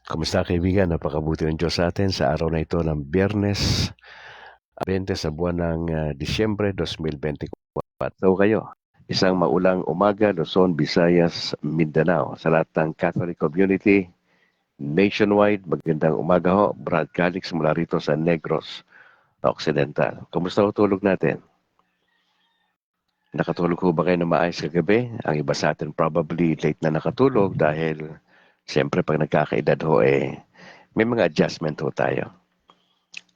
Kumusta kaibigan? Napakabuti ng Diyos sa atin sa araw na ito ng Biyernes, 20 sa buwan ng Disyembre 2024. So kayo, isang maulang umaga, Luzon, Visayas, Mindanao. Sa lahat ng Catholic community, nationwide, magandang umaga ho. Brad Calix mula rito sa Negros Occidental. Kumusta ho tulog natin? Nakatulog ho ba kayo na maayos kagabi? Ang iba sa atin probably late na nakatulog dahil siyempre pag nagkakaedad ho may mga adjustment ho tayo.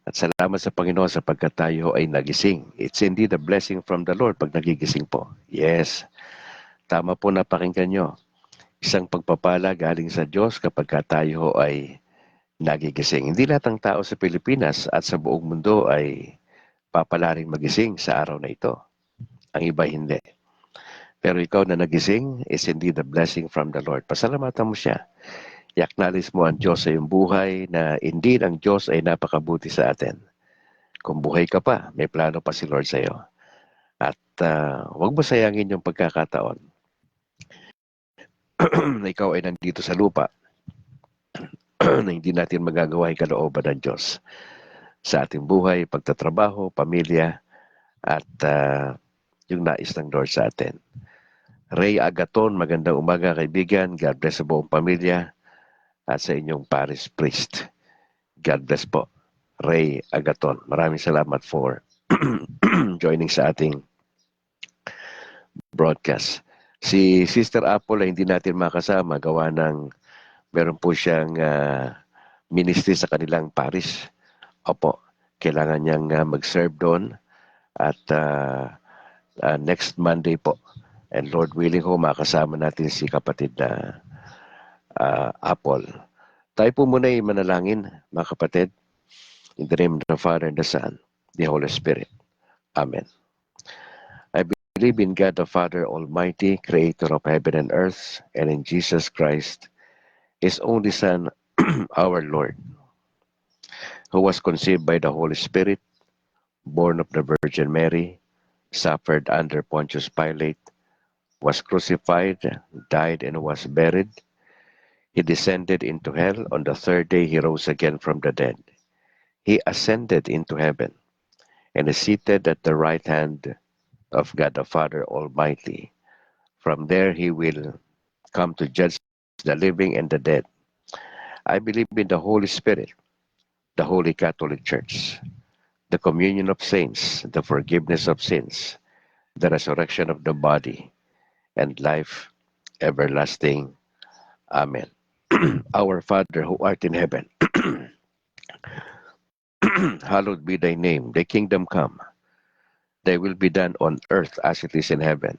At salamat sa Panginoon sapagkat tayo ay nagising. It's indeed a blessing from the Lord pag nagigising po. Yes, tama po na pakinggan nyo. Isang pagpapala galing sa Diyos kapag tayo ay nagigising. Hindi lahat ng tao sa Pilipinas at sa buong mundo ay papalaring magising sa araw na ito. Ang iba hindi. Pero ikaw na nagising is indeed a blessing from the Lord. Pasalamatan mo siya. I-acknowledge mo ang Diyos sa iyong buhay na indeed ang Diyos ay napakabuti sa atin. Kung buhay ka pa, may plano pa si Lord sa iyo. At huwag mo sayangin yung pagkakataon na ikaw ay nandito sa lupa na hindi natin magagawa yung kalooban ng Diyos sa ating buhay, pagtatrabaho, pamilya, at yung nais ng Lord sa atin. Ray Agaton, magandang umaga kaibigan. God bless sa buong pamilya at sa inyong parish priest. God bless po. Ray Agaton, maraming salamat for joining sa ating broadcast. Si Sister Apple ay hindi natin makasama gawa ng meron po siyang ministry sa kanilang parish. Opo, kailangan niyang mag-serve doon at next Monday po. And Lord willing ho, makasama natin si kapatid na Apple. Tayo po muna ay manalangin, mga kapatid. In the name of the Father and the Son, the Holy Spirit. Amen. I believe in God the Father Almighty, creator of heaven and earth, and in Jesus Christ, His only Son, our Lord, who was conceived by the Holy Spirit, born of the Virgin Mary, suffered under Pontius Pilate, was crucified, died, and was buried. He descended into hell. On the third day, He rose again from the dead. He ascended into heaven and is seated at the right hand of God the Father Almighty. From there, He will come to judge the living and the dead. I believe in the Holy Spirit, the Holy Catholic Church, the communion of saints, the forgiveness of sins, the resurrection of the body, and life everlasting. Amen. Our Father who art in heaven, hallowed be thy name. Thy kingdom come. Thy will be done on earth as it is in heaven.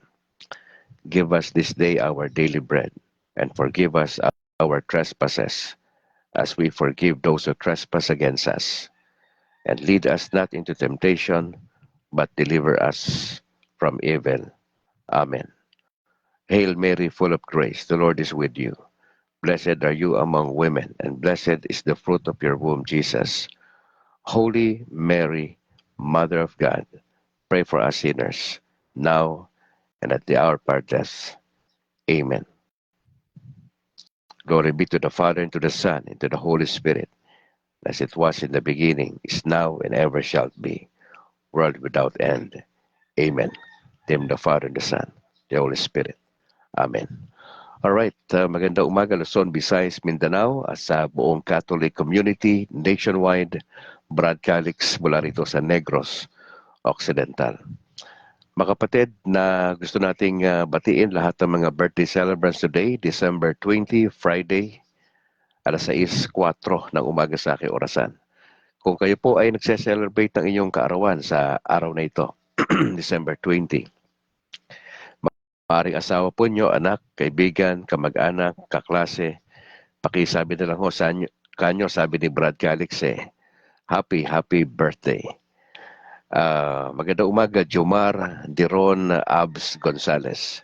Give us this day our daily bread, and forgive us our trespasses, as we forgive those who trespass against us. And lead us not into temptation, but deliver us from evil. Amen. Hail Mary, full of grace, the Lord is with you. Blessed are you among women, and blessed is the fruit of your womb, Jesus. Holy Mary, Mother of God, pray for us sinners, now and at the hour of our death. Amen. Glory be to the Father, and to the Son, and to the Holy Spirit, as it was in the beginning, is now, and ever shall be, world without end. Amen. Name the Father, and the Son, the Holy Spirit. Amen. Alright, magandang umaga Luzon, Visayas, Mindanao, at sa buong Catholic community nationwide, Brad Calix mula rito sa Negros Occidental. Mga kapatid, na gusto nating batiin lahat ng mga birthday celebrants today, December 20, Friday, alas 6:04 ng umaga sa aking orasan. Kung kayo po ay nagse-celebrate ng inyong kaarawan sa araw na ito, December 20, maaaring asawa po nyo, anak, kaibigan, kamag-anak, kaklase, pakisabi na lang ho sa kanyo, sabi ni Brad Calix happy birthday. Magandang umaga, Jomar Diron Abs Gonzales.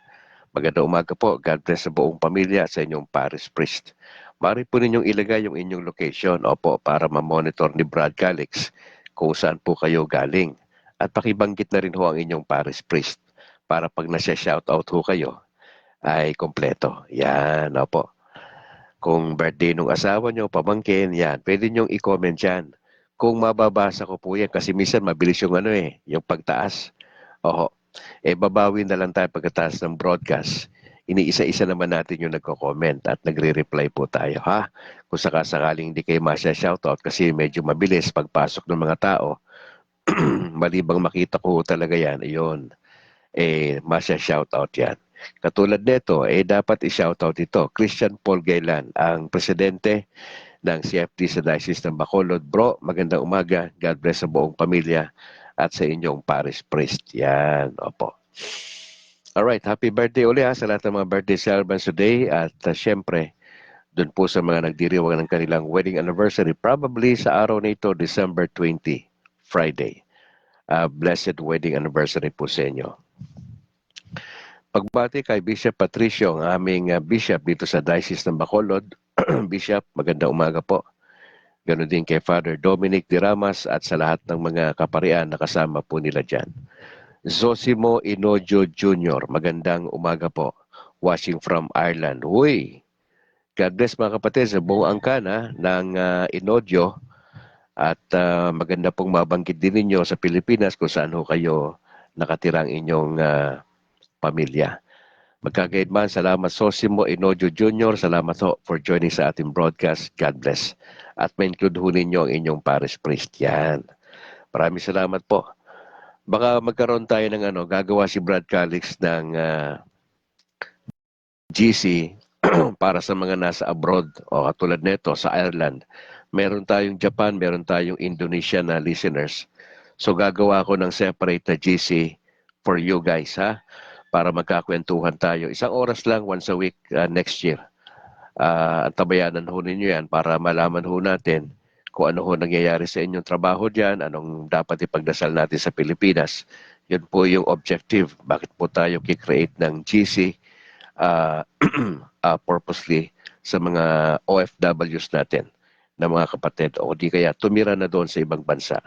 Magandang umaga po, God bless sa buong pamilya sa inyong parish priest. Maaari po ninyong ilagay yung inyong location, opo, para ma-monitor ni Brad Calix kung saan po kayo galing. At pakibanggit na rin ho ang inyong parish priest para pag nasa-shoutout ho kayo, ay kompleto. Yan, opo. Kung birthday nung asawa nyo, pamangkin, yan. Pwede nyong i-comment yan. Kung mababasa ko po yan, kasi minsan mabilis yung yung pagtaas. Oho. Babawi na lang tayo pagkataas ng broadcast. Iniisa-isa naman natin yung nagko-comment at nagre-reply po tayo, ha? Kung sakasakaling hindi kayo masya-shoutout kasi medyo mabilis pagpasok ng mga tao, malibang makita ko talaga yan, ayun, masya-shoutout yan. Katulad nito, dapat i-shoutout ito. Christian Paul Gaylan, ang presidente ng CFD sa Diocese ng Bacolod. Bro, magandang umaga. God bless sa buong pamilya at sa inyong parish priest. Yan, opo. Alright, happy birthday uli sa lahat ng mga birthday celebrants today. At syempre, dun po sa mga nagdiriwang ng kanilang wedding anniversary, probably sa araw na ito, December 20, Friday. Blessed wedding anniversary po sa inyo. Pagbati kay Bishop Patricio, ang aming bishop dito sa Diocese ng Bacolod. Bishop, magandang umaga po. Ganon din kay Father Dominic de Ramas at sa lahat ng mga kaparian na kasama po nila dyan. Zosimo Inojo Jr., magandang umaga po. Watching from Ireland. Uy, God bless mga kapatid sa buong angkana ng Inojo. At maganda pong mabanggit din ninyo sa Pilipinas kung saan ho kayo nakatirang inyong pamilya. Magkagaidman, salamat Sosimo Inojo Jr. Salamat ho for joining sa ating broadcast. God bless. At ma-include ho ninyo ang inyong parish priest. Yan. Maraming salamat po. Baka magkaroon tayo ng gagawa si Brad Calix ng GC para sa mga nasa abroad o katulad nito sa Ireland. Meron tayong Japan, meron tayong Indonesia na listeners. So gagawa ko ng separate na GC for you guys, ha? Para magkakwentuhan tayo. 1 oras lang once a week next year. At tabayanan ho ninyo yan para malaman ho natin kung ano ho nangyayari sa inyong trabaho dyan, anong dapat ipagdasal natin sa Pilipinas. Yun po yung objective. Bakit po tayo kikreate ng GC purposely sa mga OFWs natin na mga kapatid o di kaya tumira na doon sa ibang bansa.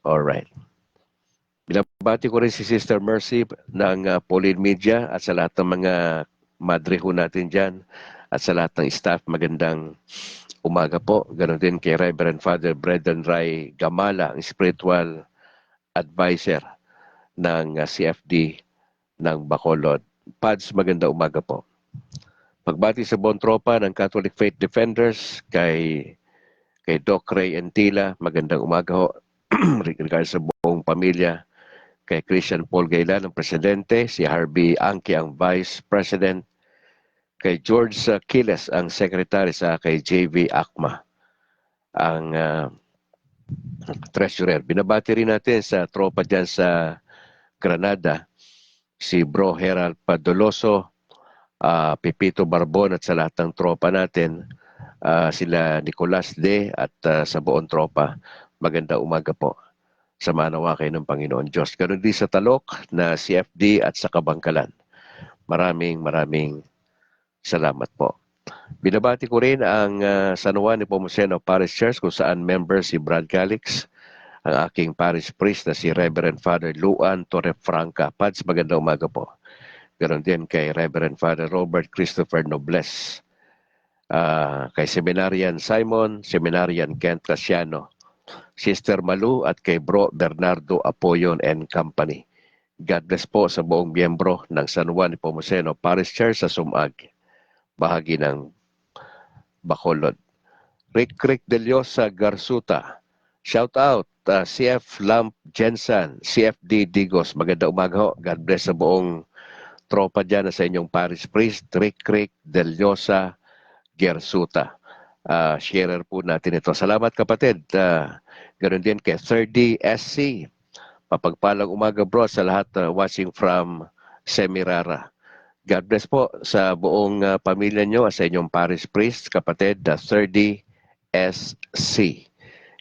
Alright. Binabati ko rin si Sister Mercy ng Pauline Media at sa lahat ng mga madre ho natin dyan at sa lahat ng staff, magandang umaga po. Ganon din kay Reverend Father Brendan Ray Gamala, ang spiritual advisor ng CFD ng Bacolod. Pads, magandang umaga po. Pagbati sa buong tropa ng Catholic Faith Defenders, kay Doc Ray Antila, magandang umaga ho. Regards sa buong pamilya, kay Christian Paul Gaylan, ang presidente, si Harvey Anki, ang vice president, kay George Quiles, ang secretary, sa kay JV Akma, ang treasurer. Binabati rin natin sa tropa dyan sa Granada, si Bro Herald Padoloso, Pipito Barbon at sa lahat ng tropa natin, sila Nicolas De at sa buong tropa. Maganda umaga po. Samanawa kayo ng Panginoon Diyos. Ganon din sa Talok na CFD at sa Kabangkalan. Maraming salamat po. Binabati ko rin ang San Juan Nepomuceno Parish Church kung saan member si Brad Calix, ang aking parish priest na si Reverend Father Luan Torrefranca. Pads, magandang umaga po. Ganon din kay Reverend Father Robert Christopher Nobles, kay Seminarian Simon, Seminarian Kent Casiano, Sister Malu at kay Bro Bernardo Apoyon and Company. God bless po sa buong miyembro ng San Juan Nepomuceno Parish Church sa Sumag, bahagi ng Bacolod. Rick Deliosa Garsuta, shout out CF Lamp Jensen, CFD Digos, maganda umaga ho. God bless sa buong tropa dyan na sa inyong parish priest, Rick Deliosa Garsuta. Sharer po natin ito. Salamat kapatid. Ganon din kay 30 SC. Papagpalang umaga bro sa lahat watching from Semirara. God bless po sa buong pamilya nyo at sa inyong parish priest, kapatid, 30 SC.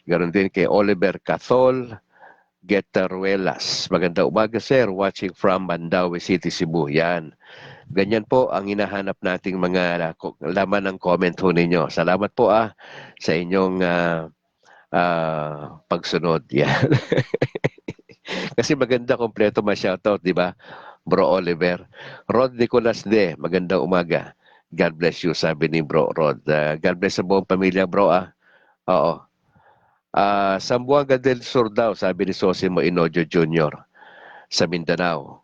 Ganon din kay Oliver Cathol Getaruelas. Magandang umaga sir, watching from Mandaue City, Cebu. Yan. Ganyan po ang hinahanap nating mga laman ng comment ho ninyo. Salamat po sa inyong pagsunod. Yan. Kasi maganda kompleto ma-shoutout, di ba? Bro Oliver. Rod Nicolas De, magandang umaga. God bless you, sabi ni Bro Rod. God bless sa buong pamilya, bro. Oo. Sambuanga del Sur daw, sabi ni Sosimo Inojo Jr. sa Mindanao.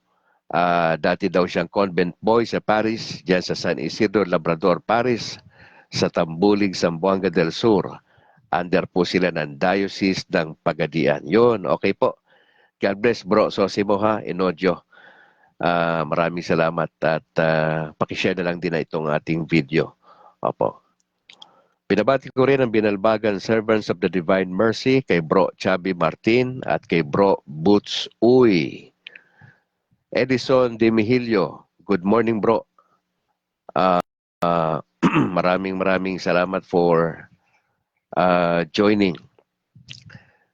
Dati daw siyang convent boy sa Paris, diyan sa San Isidro Labrador, Paris, sa Tambulig, Sambuanga del Sur. Under po sila ng Diocese ng Pagadian. Yun, okay po. God bless, bro Sosimo ha, Inojo. Maraming salamat at pakishare na lang din na itong ating video. Opo. Pinabati ko rin ang binalbagan Servants of the Divine Mercy kay Bro Chubby Martin at kay Bro Boots Uy. Edison De Mihilio, good morning bro. Maraming salamat for joining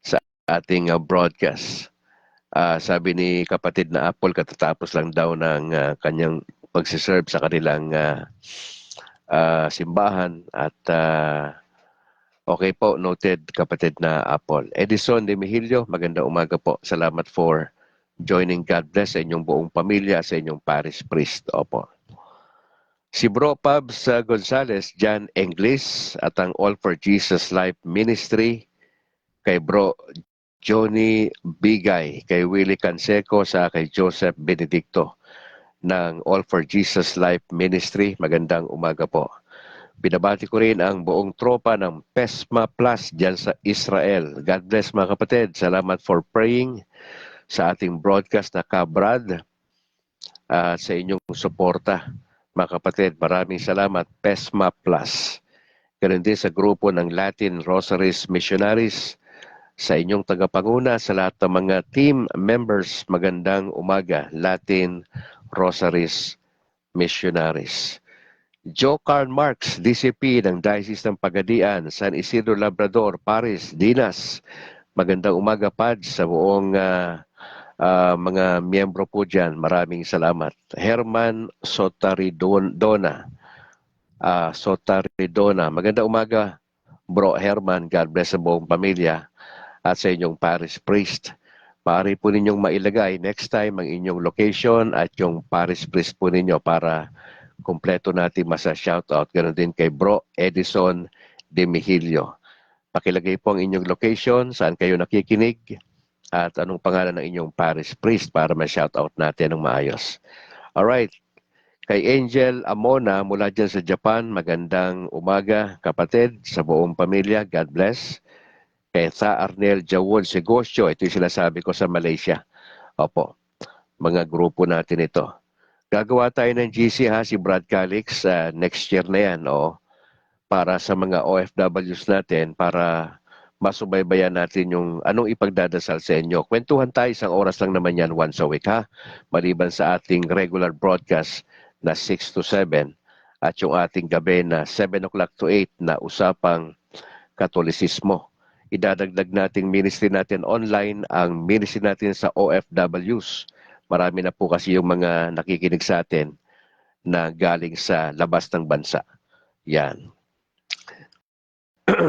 sa ating broadcast. Sabi ni kapatid na Apple, katatapos lang daw ng kanyang pagsiserve sa kanilang simbahan at okay po, noted kapatid na Apple. Edison De Mihilio, magandang umaga po. Salamat for joining. God bless sa inyong buong pamilya, sa inyong parish priest. Opo. Si Bro Pabs Gonzales, John Englis at ang All for Jesus Life Ministry, kay Bro Johnny Bigay, kay Willie Canseco, sa kay Joseph Benedicto ng All for Jesus Life Ministry. Magandang umaga po. Binabati ko rin ang buong tropa ng PESMA Plus dyan sa Israel. God bless mga kapatid. Salamat for praying sa ating broadcast na Kabrad sa inyong suporta. Mga kapatid, maraming salamat. PESMA Plus. Ganun din sa grupo ng Latin Rosaries Missionaries, sa inyong tagapanguna, sa lahat ng mga team members, magandang umaga. Latin Rosaries Missionaries. Joe Karl Marx, DCP ng Diocese ng Pagadian, San Isidro Labrador, Paris, Dinas. Magandang umaga, Pad, sa buong mga miyembro po dyan. Maraming salamat. Herman Sotaridona. Magandang umaga, Bro Herman. God bless sa buong pamilya at sa inyong parish priest. Maaari po ninyong mailagay next time ang inyong location at yung parish priest po ninyo para kumpleto natin masa-shoutout. Ganon din kay Bro Edison De Mihilio. Pakilagay po ang inyong location, saan kayo nakikinig, at anong pangalan ng inyong parish priest para ma-shoutout natin ng maayos. Alright. Kay Angel Amona mula dyan sa Japan, magandang umaga kapatid sa buong pamilya. God bless. Kay Sa Arnel Jawon Segosyo, ito yung sinasabi ko sa Malaysia. Opo, mga grupo natin ito. Gagawa tayo ng GC ha, si Brad Calix, next year na yan, para sa mga OFWs natin, para masubaybayan natin yung anong ipagdadasal sa inyo. Kwentuhan tayo, isang oras lang naman yan once a week ha, maliban sa ating regular broadcast na 6 to 7 at yung ating gabi na 7 o'clock to 8 na usapang Katolisismo. Idadagdag nating ministry natin online, ang ministry natin sa OFWs. Marami na po kasi yung mga nakikinig sa atin na galing sa labas ng bansa. Yan.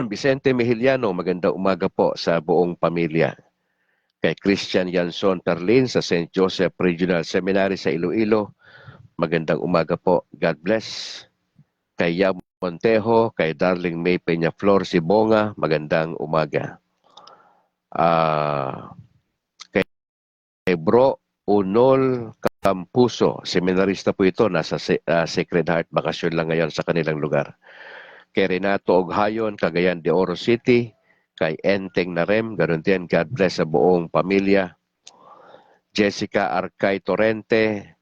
Vicente Mejiliano, magandang umaga po sa buong pamilya. Kay Christian Yanson Perlin sa St. Joseph Regional Seminary sa Iloilo, magandang umaga po. God bless. Kay Yam Montejo, kay Darling May Peñaflor Sibonga, magandang umaga. Kay Bro Unol Campuso, seminarista po ito, nasa Sacred Heart, bakasyon lang ngayon sa kanilang lugar. Kay Renato Oghayon, Cagayan de Oro City, kay Enteng Narem, ganoon din, God bless sa buong pamilya. Jessica Arcay Torrente,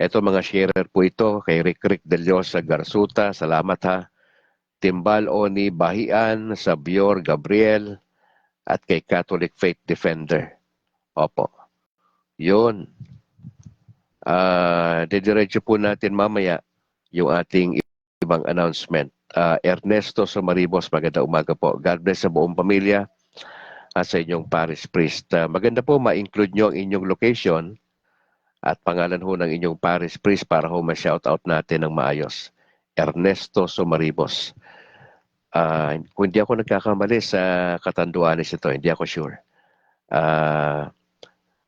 eto mga sharer po ito, kay Rick Del Dios sa Garsuta, salamat ha. Timbal Oni Bahian, sa Bior Gabriel, at kay Catholic Faith Defender. Opo. Yun. Didiretso po natin mamaya yung ating ibang announcement. Ernesto Somaribos, maganda umaga po. God bless sa buong pamilya at sa inyong parish priest. Maganda po ma-include nyo ang inyong location at pangalan ho ng inyong parish priest para ho ma-shoutout natin ng maayos. Ernesto Somaribos. Kung hindi ako nagkakamali sa Catanduanes ito, hindi ako sure.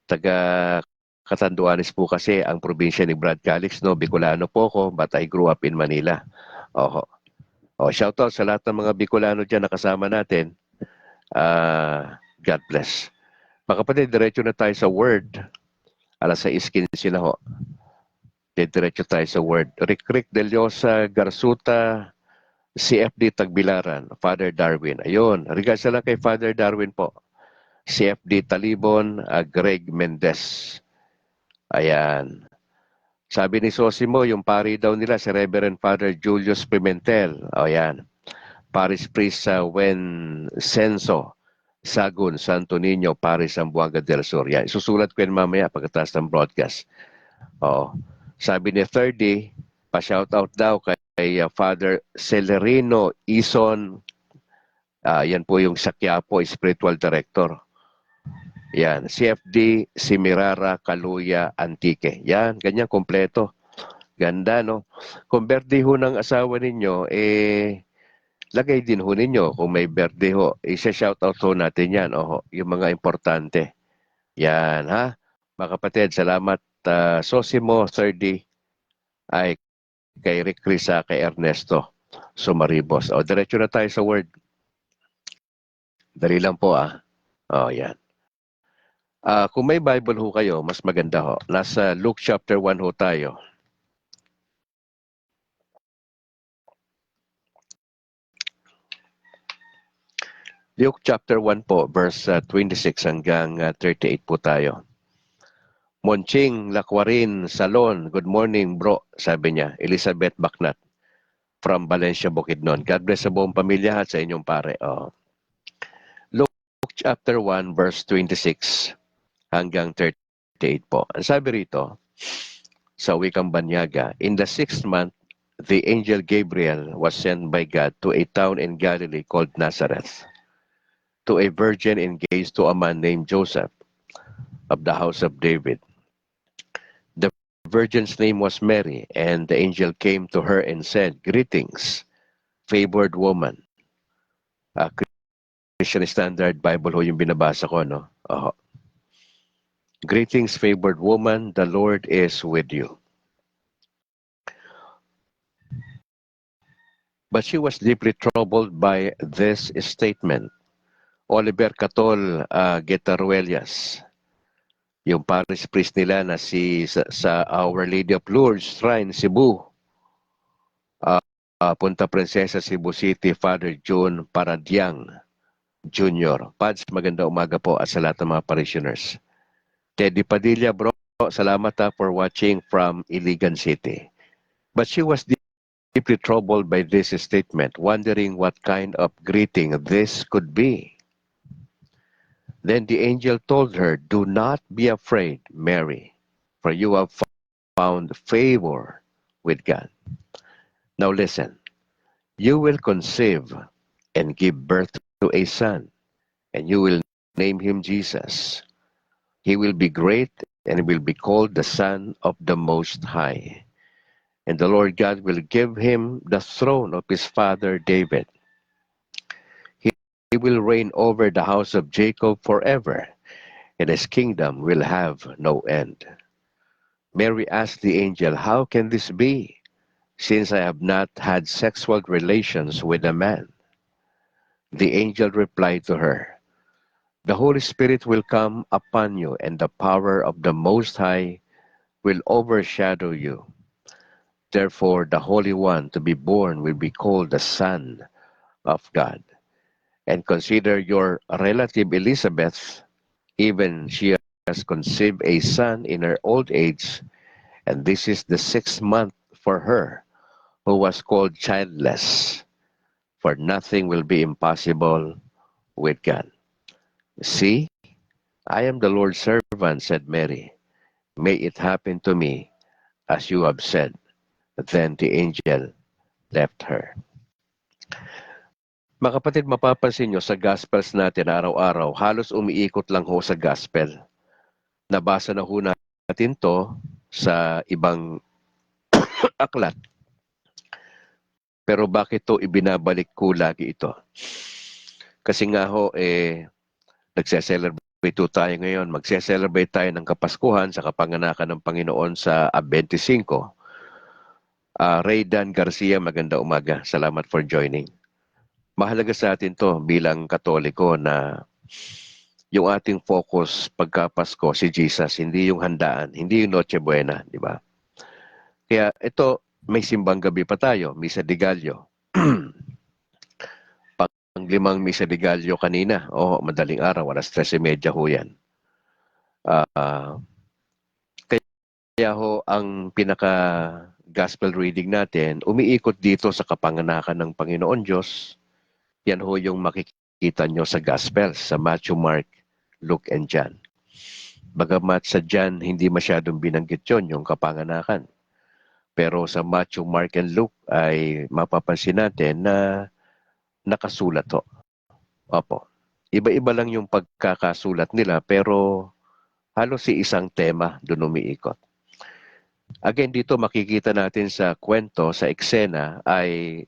Taga Catanduanes po kasi ang probinsya ni Brad Calix, no? Bicolano po ako, but I grew up in Manila. Oho. O, shoutout sa lahat ng mga Bicolano dyan na kasama natin. God bless. Mga kapatid, diretso na tayo sa word. Alas 6:15 na ho. Diretso tayo sa word. Rick Del Llosa, Garsuta, CFD Tagbilaran, Father Darwin. Ayun, regards na lang kay Father Darwin po. CFD Talibon, Greg Mendez. Ayan. Sabi ni Sosimo, yung pari daw nila si Reverend Father Julius Pimentel. Ayan. Paris Priest sa Wencenso, Sagun, Santo Niño, Paris, Zamboanga del Sur. Yan. Isusulat ko yan mamaya pagkatapos ng broadcast. Oo. Sabi ni 30, pa-shoutout daw kay Father Celerino Ison. Yan po yung sa Quiapo, Spiritual Director. Yan. CFD, Simirara, Kaluya, Antique. Yan. Ganyan, kompleto. Ganda, no? Kung birthday ho ng asawa ninyo, lagay din ho ninyo kung may birthday ho. Isa-shoutout ho natin yan. Oho, yung mga importante. Yan, ha? Mga kapatid, salamat. Sosimo, 30, ay kay Rick Risa, kay Ernesto Sumaribos. O, diretso na tayo sa word. Dali lang po, O, yan. Kung may Bible ho kayo, mas maganda ho. Nasa Luke chapter 1 ho tayo. Luke chapter 1 po, verse 26 hanggang 38 po tayo. Monching, Lakwarin, Salon, good morning bro, sabi niya. Elizabeth Bacnat from Valencia, Bukidnon. God bless sa buong pamilya at sa inyong pare. Luke chapter 1, verse 26 hanggang 38 po. Ang sabi rito, sa wikang banyaga, in the 6th month, the angel Gabriel was sent by God to a town in Galilee called Nazareth, to a virgin engaged to a man named Joseph of the house of David. The virgin's name was Mary, and the angel came to her and said, "Greetings, favored woman." Christian Standard Bible ho yung binabasa ko, no? Greetings, favored woman, the Lord is with you. But she was deeply troubled by this statement. Oliver Catol Guetaruelias, yung parish priest nila na sa Our Lady of Lourdes Shrine, Cebu, Punta Princesa, Cebu City, Father June Paradiang Jr. Pads, maganda umaga po at sa lahat ng mga parishioners. Teddy Padilla, bro, salamat for watching from Iligan City. But she was deeply troubled by this statement, wondering what kind of greeting this could be. Then the angel told her, "Do not be afraid, Mary, for you have found favor with God. Now listen, you will conceive and give birth to a son, and you will name him Jesus. He will be great and will be called the Son of the Most High. And the Lord God will give him the throne of his father David. He will reign over the house of Jacob forever, and his kingdom will have no end." Mary asked the angel, "How can this be, since I have not had sexual relations with a man?" The angel replied to her, "The Holy Spirit will come upon you, and the power of the Most High will overshadow you. Therefore, the Holy One to be born will be called the Son of God. And consider your relative Elizabeth, even she has conceived a son in her old age, and this is the 6th month for her, who was called childless, for nothing will be impossible with God." "See, I am the Lord's servant," said Mary. "May it happen to me as you have said." Then the angel left her. Mga kapatid, mapapansin nyo sa Gospels natin araw-araw, halos umiikot lang ho sa Gospel. Nabasa na ho natin to sa ibang aklat. Pero bakit to ibinabalik ko lagi ito? Kasi nga ho, nagse-celebrate Ito tayo ngayon, magse-celebrate tayo ng Kapaskuhan sa kapanganakan ng Panginoon sa 25. Raydan Garcia, maganda umaga. Salamat for joining. Mahalaga sa atin to bilang Katoliko na yung ating focus pagka Pasko si Jesus, hindi yung handaan, hindi yung Noche Buena, di ba? Kaya ito, may simbang gabi pa tayo, Misa de Gallo. Pang 5 Misa de Gallo kanina, madaling araw, alas 13:30 ho yan. Kaya ho, ang pinaka-gospel reading natin, umiikot dito sa kapanganakan ng Panginoon Diyos. Yan ho yung makikita nyo sa Gospel, sa Matthew, Mark, Luke, and John. Bagamat sa John, hindi masyadong binanggit yon yung kapanganakan. Pero sa Matthew, Mark, and Luke ay mapapansin natin na nakasulat ho. Opo. Iba-iba lang yung pagkakasulat nila pero halos si isang tema doon umiikot. Again, dito makikita natin sa kwento, sa eksena, ay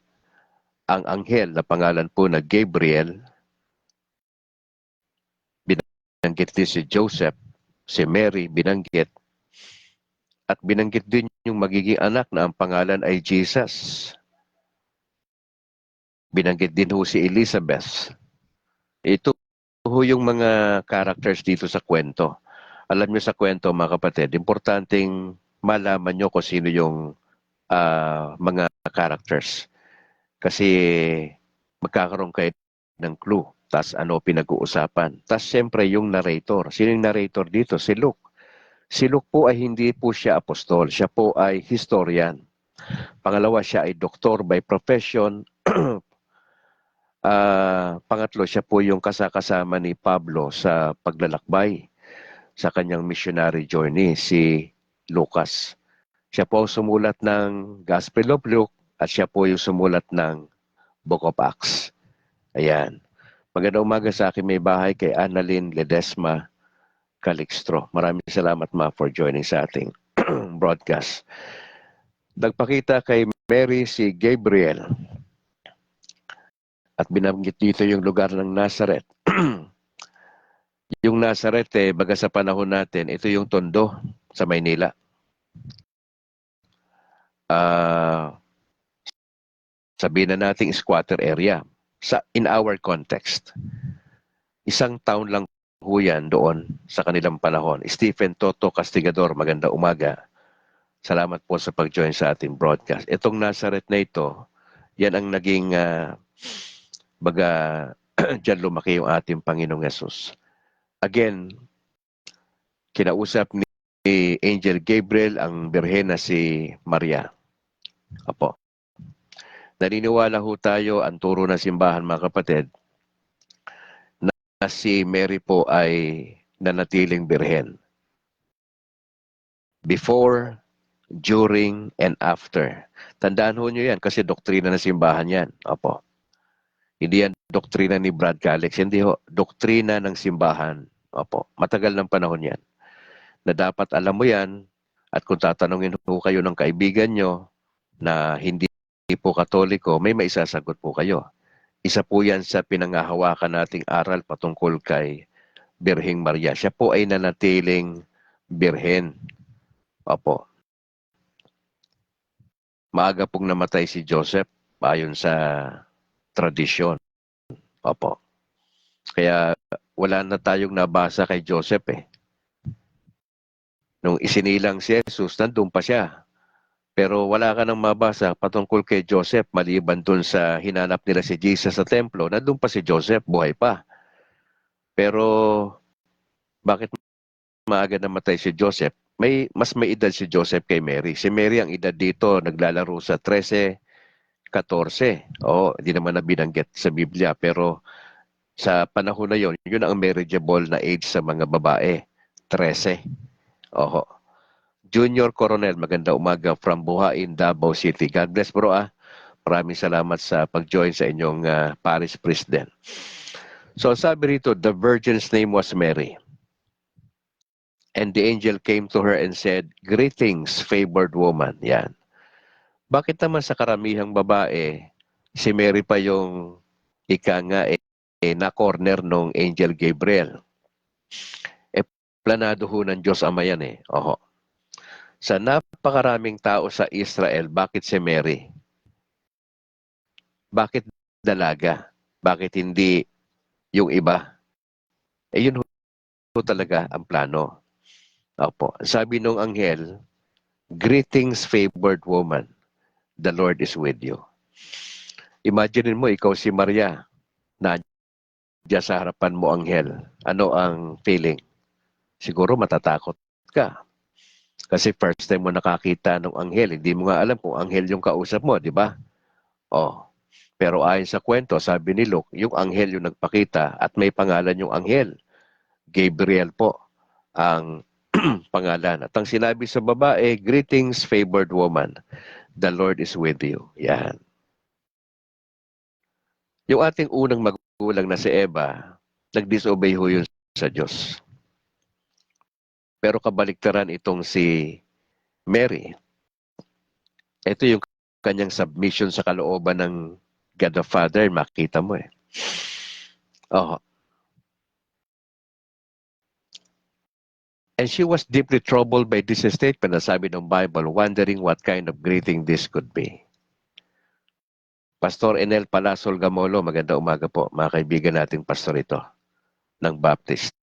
ang anghel na pangalan po na Gabriel, binanggit din si Joseph, si Mary, binanggit, at binanggit din yung magiging anak na ang pangalan ay Jesus. Binanggit din ho si Elizabeth. Ito ho yung mga characters dito sa kwento. Alam nyo sa kwento mga kapatid, importanteng malaman nyo kung sino yung mga characters. Kasi magkakaroon kayo ng clue. Tas ano pinag-uusapan. Tas siyempre yung narrator. Sino yung narrator dito? Si Luke. Si Luke po ay hindi po siya apostol. Siya po ay historian. Pangalawa, siya ay doktor by profession. Pangatlo, siya po yung kasakasama ni Pablo sa paglalakbay sa kanyang missionary journey, si Lucas. Siya po sumulat ng Gospel of Luke at siya po yung sumulat ng Book of Acts. Ayan. Magandang umaga sa akin may bahay kay Annalyn Ledesma Calixtro. Maraming salamat ma for joining sa ating broadcast. Nagpakita kay Mary si Gabriel at binanggit dito yung lugar ng Nazareth. Yung Nazareth, baga sa panahon natin, ito yung Tondo sa Maynila. Sabihin na nating squatter area in our context. Isang town lang ho yan doon sa kanilang panahon. Stephen Toto Castigador, maganda umaga. Salamat po sa pag-join sa ating broadcast. Itong Nazareth na ito, yan ang naging baga dyan lumaki yung ating Panginoong Yesus. Again, kinausap ni Angel Gabriel ang birhen na si Maria. Apo. Naniniwala ho tayo, ang turo ng simbahan mga kapatid, na si Mary po ay nanatiling birhen. Before, during, and after. Tandaan ho nyo yan kasi doktrina ng simbahan yan. Opo. Hindi yan doktrina ni Brad Calix. Hindi ho. Doktrina ng simbahan. Opo. Matagal ng panahon yan. Na dapat alam mo yan at kung tatanungin ho kayo ng kaibigan nyo na hindi po Katoliko, may maisasagot po kayo. Isa po yan sa pinangahawakan nating aral patungkol kay Birheng Maria. Siya po ay nanatiling birhen. Opo. Maaga pong namatay si Joseph ayon sa tradisyon. Opo. Kaya wala na tayong nabasa kay Joseph Nung isinilang si Jesus, nandun pa siya. Pero wala ka nang mabasa patungkol kay Joseph maliban dun sa hinanap nila si Jesus sa templo. Nandun pa si Joseph, buhay pa. Pero bakit maaga namatay si Joseph? Mas may edad si Joseph kay Mary. Si Mary ang edad dito naglalaro sa 13, 14. Hindi naman na binanggit sa Biblia. Pero sa panahon na yon, yun ang marriageable na age sa mga babae. 13. Oho. Junior Coronel, maganda umaga from Buhain, Davao City. God bless bro Maraming salamat sa pag-join sa inyong parish priest din. So sabi rito, the virgin's name was Mary. And the angel came to her and said, greetings, favored woman. Yan. Bakit naman sa karamihang babae, si Mary pa yung ika nga na corner nung angel Gabriel? Eh, planado ho ng Diyos Ama yan eh. Oho. Sa napakaraming tao sa Israel, bakit si Mary? Bakit dalaga? Bakit hindi yung iba? Eh yun ho talaga ang plano. Opo. Sabi nung anghel, "Greetings, favored woman. The Lord is with you." Imagine mo, ikaw si Maria, nandiyan sa harapan mo anghel. Ano ang feeling? Siguro matatakot ka. Kasi first time mo nakakita ng anghel, hindi mo nga alam kung anghel yung kausap mo, di ba? Oh. Pero ayon sa kwento, sabi ni Luke, yung anghel yung nagpakita at may pangalan yung anghel. Gabriel po ang pangalan. At ang sinabi sa babae, "Greetings, favored woman. The Lord is with you." Yan. Yung ating unang magulang na si Eva, nag-disobey ho yun sa Diyos. Pero kabaliktaran itong si Mary. Ito yung kanyang submission sa kalooban ng God the Father. Makita mo eh. Oh. And she was deeply troubled by this statement na sabi ng Bible, wondering what kind of greeting this could be. Pastor Enel Palasol Gamolo, maganda umaga po. Mga kaibigan nating pastor ito ng Baptist.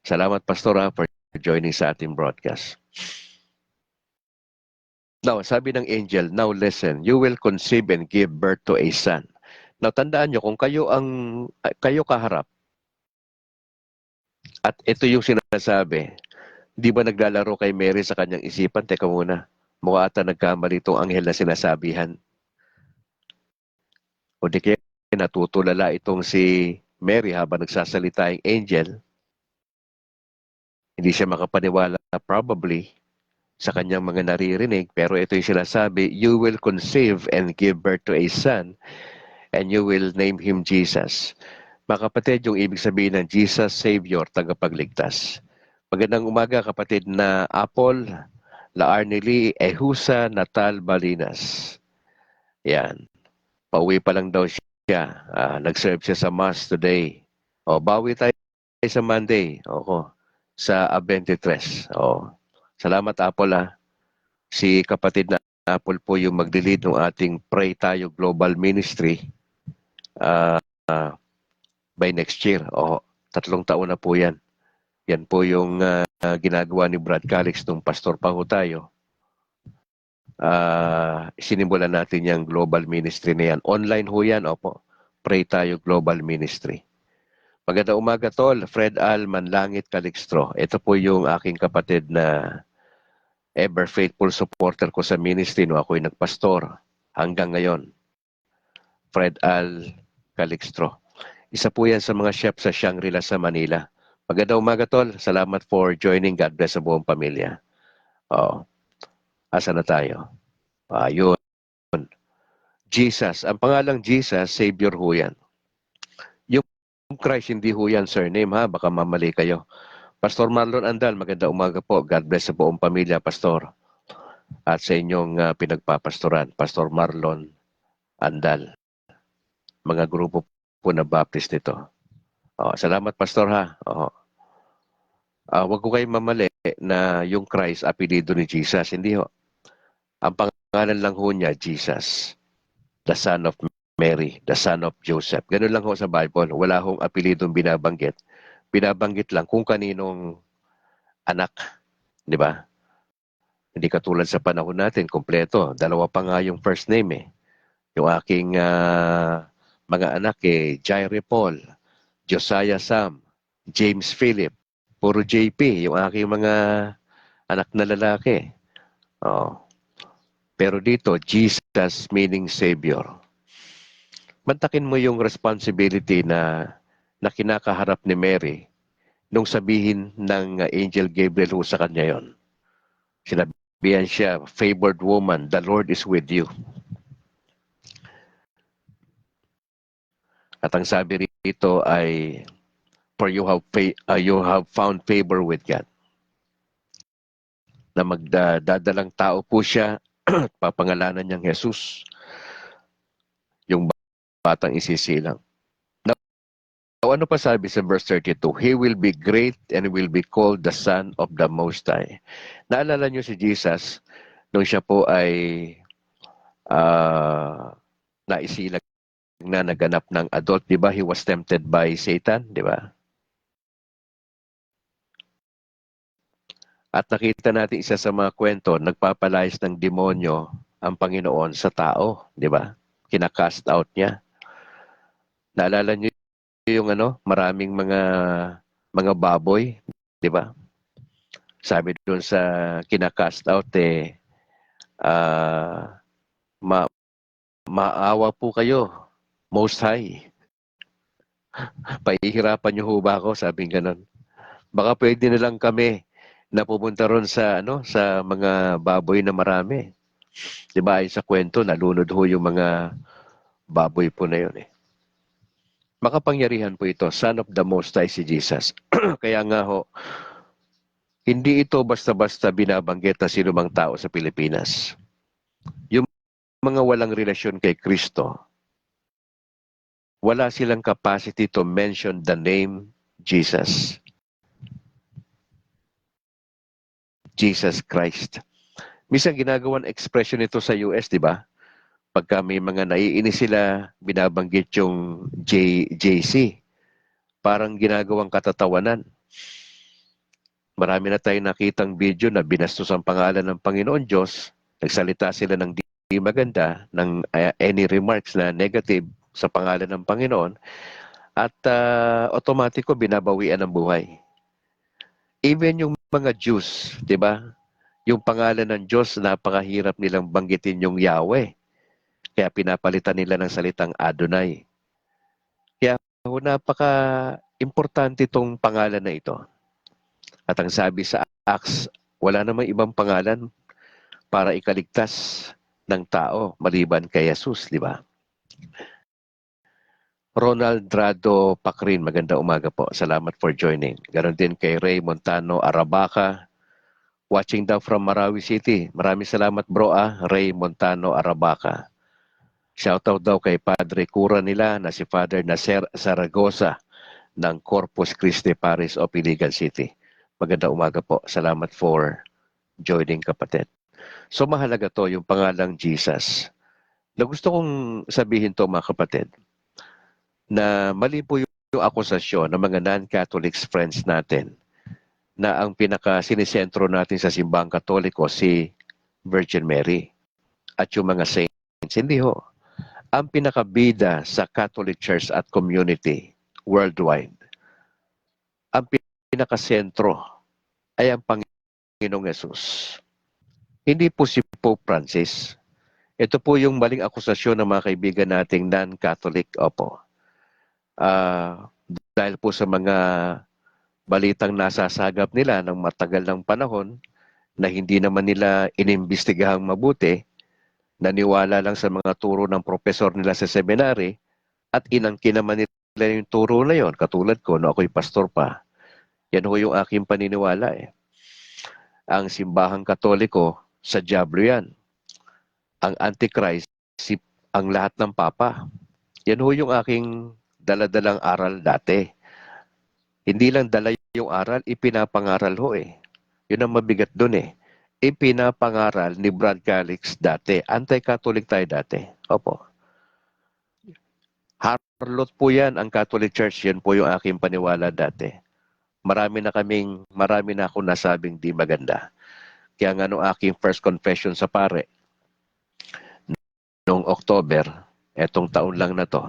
Salamat Pastor for joining sa ating broadcast. Now, sabi ng angel, "Now listen, you will conceive and give birth to a son." Now, tandaan nyo, kung kayo kaharap, at ito yung sinasabi, di ba naglalaro kay Mary sa kanyang isipan? Teka muna, mukha ata nagkamali itong anghel na sinasabihan. O di kaya natutulala itong si Mary habang nagsasalita yung angel. Hindi siya makapaniwala probably sa kanyang mga naririnig. Pero ito yung sinasabi, "You will conceive and give birth to a son and you will name him Jesus." Mga kapatid, yung ibig sabihin ng Jesus, Savior, tagapagligtas. Magandang umaga kapatid na Apple, Laarnili, Ehusa, Natal, Balinas. Yan. Pauwi pa lang daw siya. Nag-serve siya sa Mass today. O, bawi tayo sa Monday. Opo. Sa A23. O. Salamat Apple Si kapatid na Apple po yung mag-lead ng ating Pray Tayo Global Ministry by next year. O, 3 taon na po yan. Yan po yung ginagawa ni Brad Calix nung pastor pa ho tayo. Sinimulan natin yung global ministry na yan. Online ho yan, opo. Pray Tayo Global Ministry. Magandang umaga, Tol. Fred Al Manlangit Calixtro. Ito po yung aking kapatid na ever faithful supporter ko sa ministry no ako'y nagpastor hanggang ngayon. Fred Al Calixtro. Isa po yan sa mga chef sa Shangri-La sa Manila. Magandang umaga, Tol. Salamat for joining. God bless sa buong pamilya. Asa na tayo? Yun. Jesus. Ang pangalang Jesus, Savior ho yan. Yung Christ, hindi ho yan surname ha. Baka mamali kayo. Pastor Marlon Andal, magandang umaga po. God bless sa buong pamilya, Pastor. At sa inyong pinagpapastoran, Pastor Marlon Andal. Mga grupo po na Baptist nito. Salamat, Pastor ha. Wag ko kayong mamali na yung Christ, apelido ni Jesus. Hindi ho. Ang pangalan lang ho niya, Jesus. The Son of Mary, the Son of Joseph. Ganun lang ho sa Bible. Wala hong apelidong binabanggit. Binabanggit lang kung kaninong anak. Di ba? Hindi katulad sa panahon natin, kompleto. 2 pa nga yung first name eh. Yung aking mga anak Jaire Paul, Josiah Sam, James Philip, puro JP, yung aking mga anak na lalaki. Pero dito, Jesus meaning Savior. Mantakin mo yung responsibility na kinakaharap ni Mary nung sabihin ng Angel Gabriel sa kanya yon. Sinabihan siya, "Favored woman, the Lord is with you." At ang sabi rito ay, "For you have found favor with God." Na magdadalang tao po siya, papangalanan niyang Jesus, yung batang isisilang. O ano pa sabi sa verse 32? He will be great and will be called the Son of the Most High. Naalala niyo si Jesus nung siya po ay naisilang na naganap ng adult, di ba? He was tempted by Satan, di ba? At nakita natin isa sa mga kwento, nagpapalayas ng demonyo ang Panginoon sa tao, di ba? Kinakast out niya. Naalala niyo yung maraming mga baboy, di ba? Sabi doon sa kinakast out ma maawa po kayo, Most High. Pahihirapan niyo ho ba ako? Sabing ganun. Baka pwede na lang kami na pupunta ron sa mga baboy na marami. 'Di ba? Ay sa kwento, nalunod ho yung mga baboy po na yun eh. Makapangyarihan po ito, Son of the Most High si Jesus. Kaya nga ho, hindi ito basta-basta binabanggit na sinumang tao sa Pilipinas. Yung mga walang relasyon kay Kristo, wala silang capacity to mention the name Jesus. Jesus Christ. Minsan ginagawan expression ito sa US, di ba? Pagka may mga naiinis sila, binabanggit yung JC. Parang ginagawang katatawanan. Marami na tayong nakitang video na binastos ang pangalan ng Panginoon Diyos. Nagsalita sila ng di maganda, ng any remarks na negative sa pangalan ng Panginoon. At otomatiko binabawian ng buhay. Even yung mga Jews, di ba? Yung pangalan ng Diyos, napakahirap nilang banggitin yung Yahweh. Kaya pinapalitan nila ng salitang Adonai. Kaya napaka-importante itong pangalan na ito. At ang sabi sa Acts, wala namang ibang pangalan para ikaligtas ng tao maliban kay Jesus, di ba? Ronald Drado Pacrin, maganda umaga po. Salamat for joining. Ganon din kay Ray Montano Arabaca, watching daw from Marawi City. Maraming salamat bro Ray Montano Arabaca. Shoutout daw kay Padre Cura nila na si Father Nacer Zaragoza ng Corpus Christi Parish of Iligan City. Maganda umaga po. Salamat for joining kapatid. So mahalaga to yung pangalang Jesus. Na gusto kong sabihin to mga kapatid, na mali po yung akusasyon ng mga non-Catholics friends natin na ang pinaka-sinisentro natin sa simbahang Katoliko si Virgin Mary at yung mga saints. Hindi ho. Ang pinakabida sa Catholic Church at community worldwide, ang pinakasentro ay ang Panginoong Yesus. Hindi po si Pope Francis. Ito po yung maling akusasyon ng mga kaibigan nating non-Catholic. Opo. Dahil po sa mga balitang nasasagap nila ng matagal ng panahon na hindi naman nila inimbestigahang mabuti, naniwala lang sa mga turo ng profesor nila sa seminary at inangkin naman nila yung turo na yon. Katulad ko, no, ako'y pastor pa. Yan ho yung aking paniniwala eh. Ang simbahang Katoliko, sa diablo yan. Ang Antichrist, ang lahat ng papa. Yan ho yung aking daladalang aral dati. Hindi lang dala yung aral, ipinapangaral ho eh. Yun ang mabigat dun eh. Ipinapangaral ni Brad Calix dati. Anti-Catholic tayo dati. Opo. Harlot po yan ang Catholic Church. Yan po yung aking paniwala dati. Marami na akong nasabing di maganda. Kaya nga nung aking first confession sa pare, noong October, etong taon lang na to,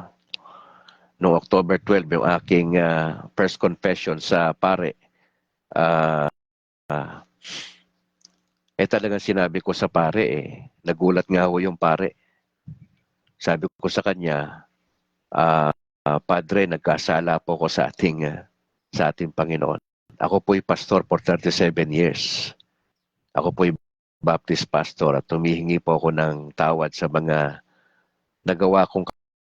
noong October 12, yung aking first confession sa pare, talagang sinabi ko sa pare nagulat nga ho yung pare. Sabi ko sa kanya, Padre, nagkasala po ko sa ating Panginoon. Ako po'y pastor for 37 years. Ako po'y Baptist pastor at tumihingi po ako ng tawad sa mga nagawa kong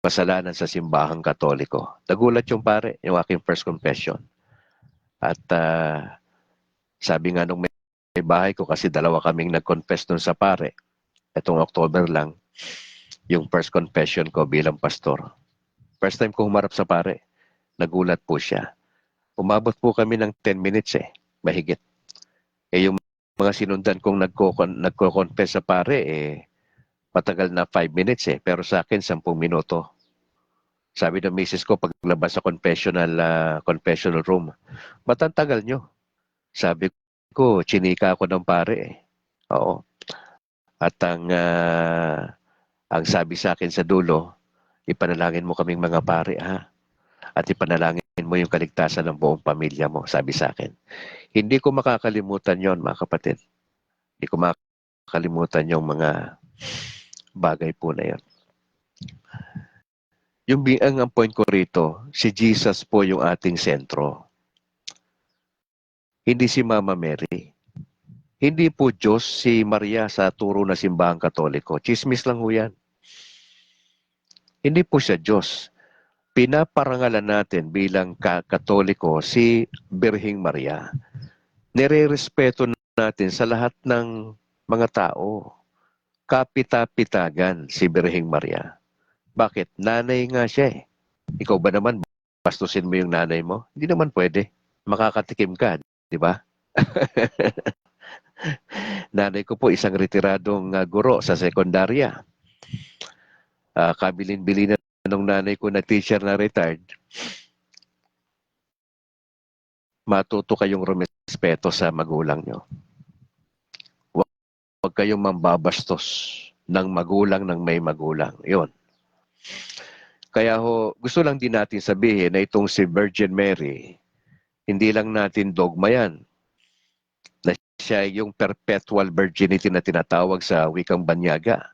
kasalanan sa simbahang Katoliko. Nagulat yung pare, yung aking first confession. At sabi nga nung may bahay ko, kasi dalawa kaming nag-confess nun sa pare. Etong October lang, yung first confession ko bilang pastor. First time ko humarap sa pare. Nagulat po siya. Umabot po kami ng 10 minutes mahigit. Yung mga sinundan kong nagko-confess sa pare, matagal na 5 minutes pero sa akin 10 minuto. Sabi ng misis ko paglabas sa confessional room, matantagal nyo. Sabi ko, chinika ako ng pare Oo. At ang sabi sa akin sa dulo, ipanalangin mo kaming mga pare ha. At ipanalangin mo yung kaligtasan ng buong pamilya mo, sabi sa akin. Hindi ko makakalimutan yon mga kapatid. Hindi ko makakalimutan yung mga bagay po na yon. Ang point ko rito, si Jesus po yung ating sentro. Hindi si Mama Mary. Hindi po Diyos si Maria sa turo na simbahang Katoliko. Chismis lang ho yan. Hindi po siya Diyos. Pinaparangalan natin bilang Katoliko si Birhing Maria. Nire-respeto natin sa lahat ng mga tao. Kapita-pitagan si Birhing Maria. Bakit? Nanay nga siya Ikaw ba naman, bastusin mo yung nanay mo? Hindi naman pwede. Makakatikim ka, di ba? Nanay ko po isang retiradong guro sa sekundarya. Kabilin-bilin na nung nanay ko na teacher na retired, matuto kayong rumespeto sa magulang nyo. Huwag kayong mambabastos ng magulang ng may magulang. Yun. Kaya gusto lang din natin sabihin na itong si Virgin Mary, hindi lang natin dogma yan. Na siya yung perpetual virginity na tinatawag sa wikang banyaga.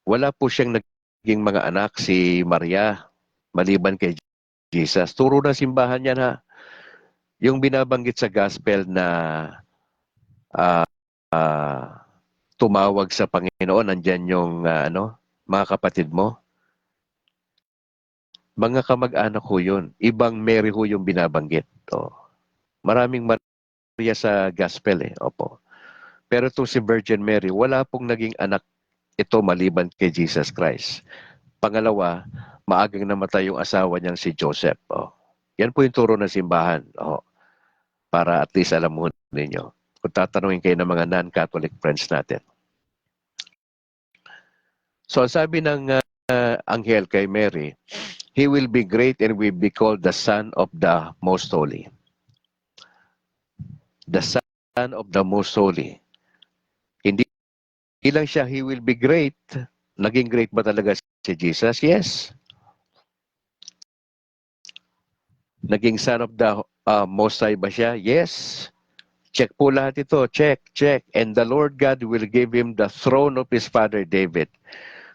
Wala po siyang naging mga anak si Maria maliban kay Jesus. Turo ng simbahan yan ha. Yung binabanggit sa gospel na uh, uh, tumawag sa Panginoon, nandyan yung mga kapatid mo. Mga kamag-anak ho yun. Ibang Mary ho yung binabanggit. Maraming Maria sa gospel Opo. Pero itong si Virgin Mary, wala pong naging anak ito maliban kay Jesus Christ. Pangalawa, maagang namatay yung asawa niyang si Joseph. Yan po yung turo ng simbahan. Para at least alam mo ninyo. Kung tatanungin kayo ng mga non-Catholic friends natin. So, ang sabi ng anghel kay Mary, He will be great and will be called the Son of the Most Holy. The Son of the Most Holy. Hindi lang siya, He will be great. Naging great ba talaga si Jesus? Yes. Naging Son of the Most High ba siya? Yes. Check po lahat ito. Check. And the Lord God will give him the throne of his father David.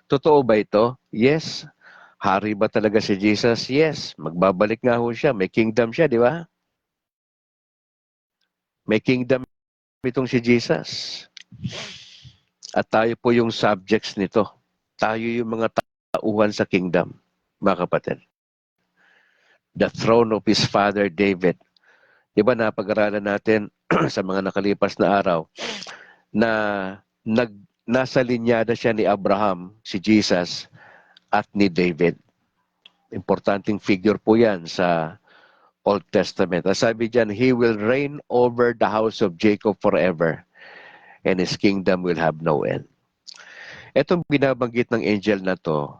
Totoo ba ito? Yes. Hari ba talaga si Jesus? Yes. Magbabalik nga ho siya. May kingdom siya, di ba? May kingdom itong si Jesus. At tayo po yung subjects nito. Tayo yung mga tauhan sa kingdom, mga kapatid. The throne of his father David. Di ba napag-aralan natin sa mga nakalipas na araw na nasa linyada siya ni Abraham, si Jesus, at ni David. Importanteng figure po yan sa Old Testament. As sabi dyan, He will reign over the house of Jacob forever and His kingdom will have no end. Itong binabanggit ng angel na to,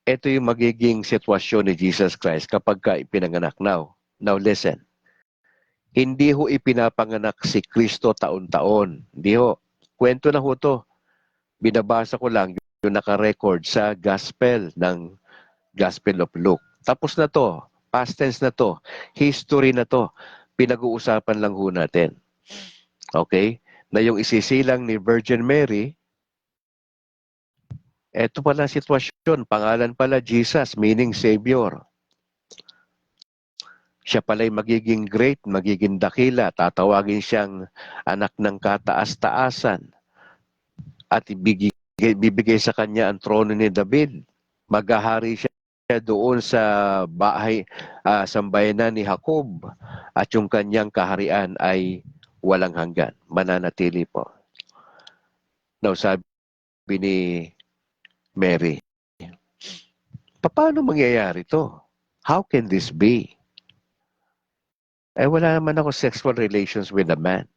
ito yung magiging sitwasyon ni Jesus Christ kapag ka ipinanganak. Now listen. Hindi ho ipinapanganak si Kristo taon-taon. Hindi ho. Kwento na ho to. Binabasa ko lang yung naka-record sa gospel ng Gospel of Luke. Tapos na to. Past tense na to. History na to. Pinag-uusapan lang ho natin. Okay? Na yung isisilang ni Virgin Mary, eto pala sitwasyon. Pangalan pala Jesus, meaning Savior. Siya pala'y magiging great, magiging dakila. Tatawagin siyang anak ng kataas-taasan. At bibigay sa kanya ang trono ni David. Maghahari siya doon sa sambayanan ni Jacob. At yung kanyang kaharian ay walang hanggan. Mananatili po. Now, sabi ni Mary, Paano mangyayari to? How can this be? Wala naman ako sexual relations with a man.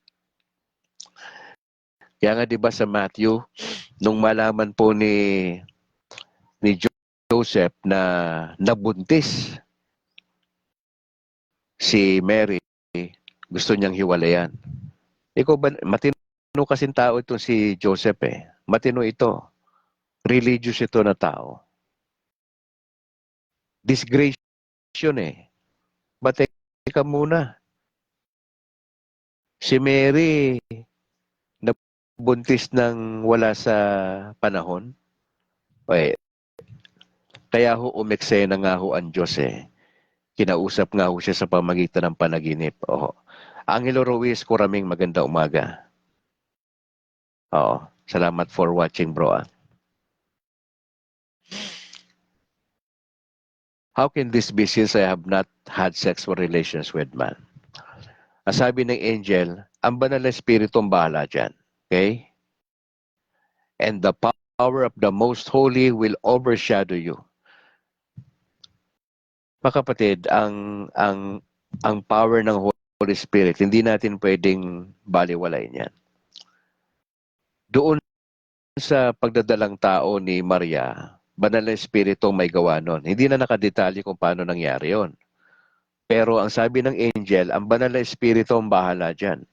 Kaya nga 'di ba sa Matthew, nung malaman po ni Joseph na nabuntis si Mary, gusto niyang hiwalayan. Ikaw ba, matino kasing tao itong si Joseph eh. Matino ito. Religious ito na tao. Disgrace yun eh. But teka muna. Si Mary, nabuntis ng wala sa panahon. Eh, kaya ho umeksena nga ho ang Diyos eh. Kinausap nga ho siya sa pamagitan ng panaginip. Oo. Angelo Ruiz, Kuraming, maganda umaga. Oo. Salamat for watching, bro. How can this be since I have not had sexual relations with man? Ang sabi ng angel, ang banal na espiritu ang bahala dyan. Okay? And the power of the most holy will overshadow you. Mga kapatid, ang power ng Holy Spirit, hindi natin pwedeng baliwalayin yan. Doon sa pagdadalang tao ni Maria, banal na espiritu may gawa nun. Hindi na nakadetalye kung paano nangyari yon. Pero ang sabi ng angel, ang banal na espiritu ang bahala dyan.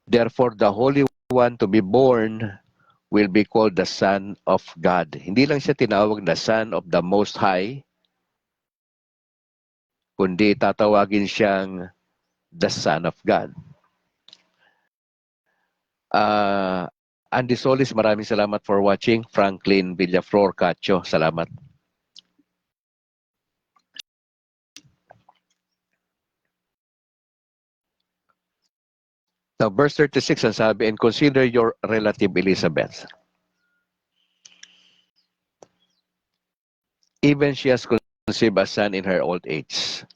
Therefore, the Holy One to be born will be called the Son of God. Hindi lang siya tinawag na Son of the Most High, kundi tatawagin siyang the Son of God. Andy Solis, maraming salamat for watching. Franklin Villaflor Cacho, salamat. Now, verse 36 ang sabi, and consider your relative Elizabeth. Even she has conceived a son in her old age.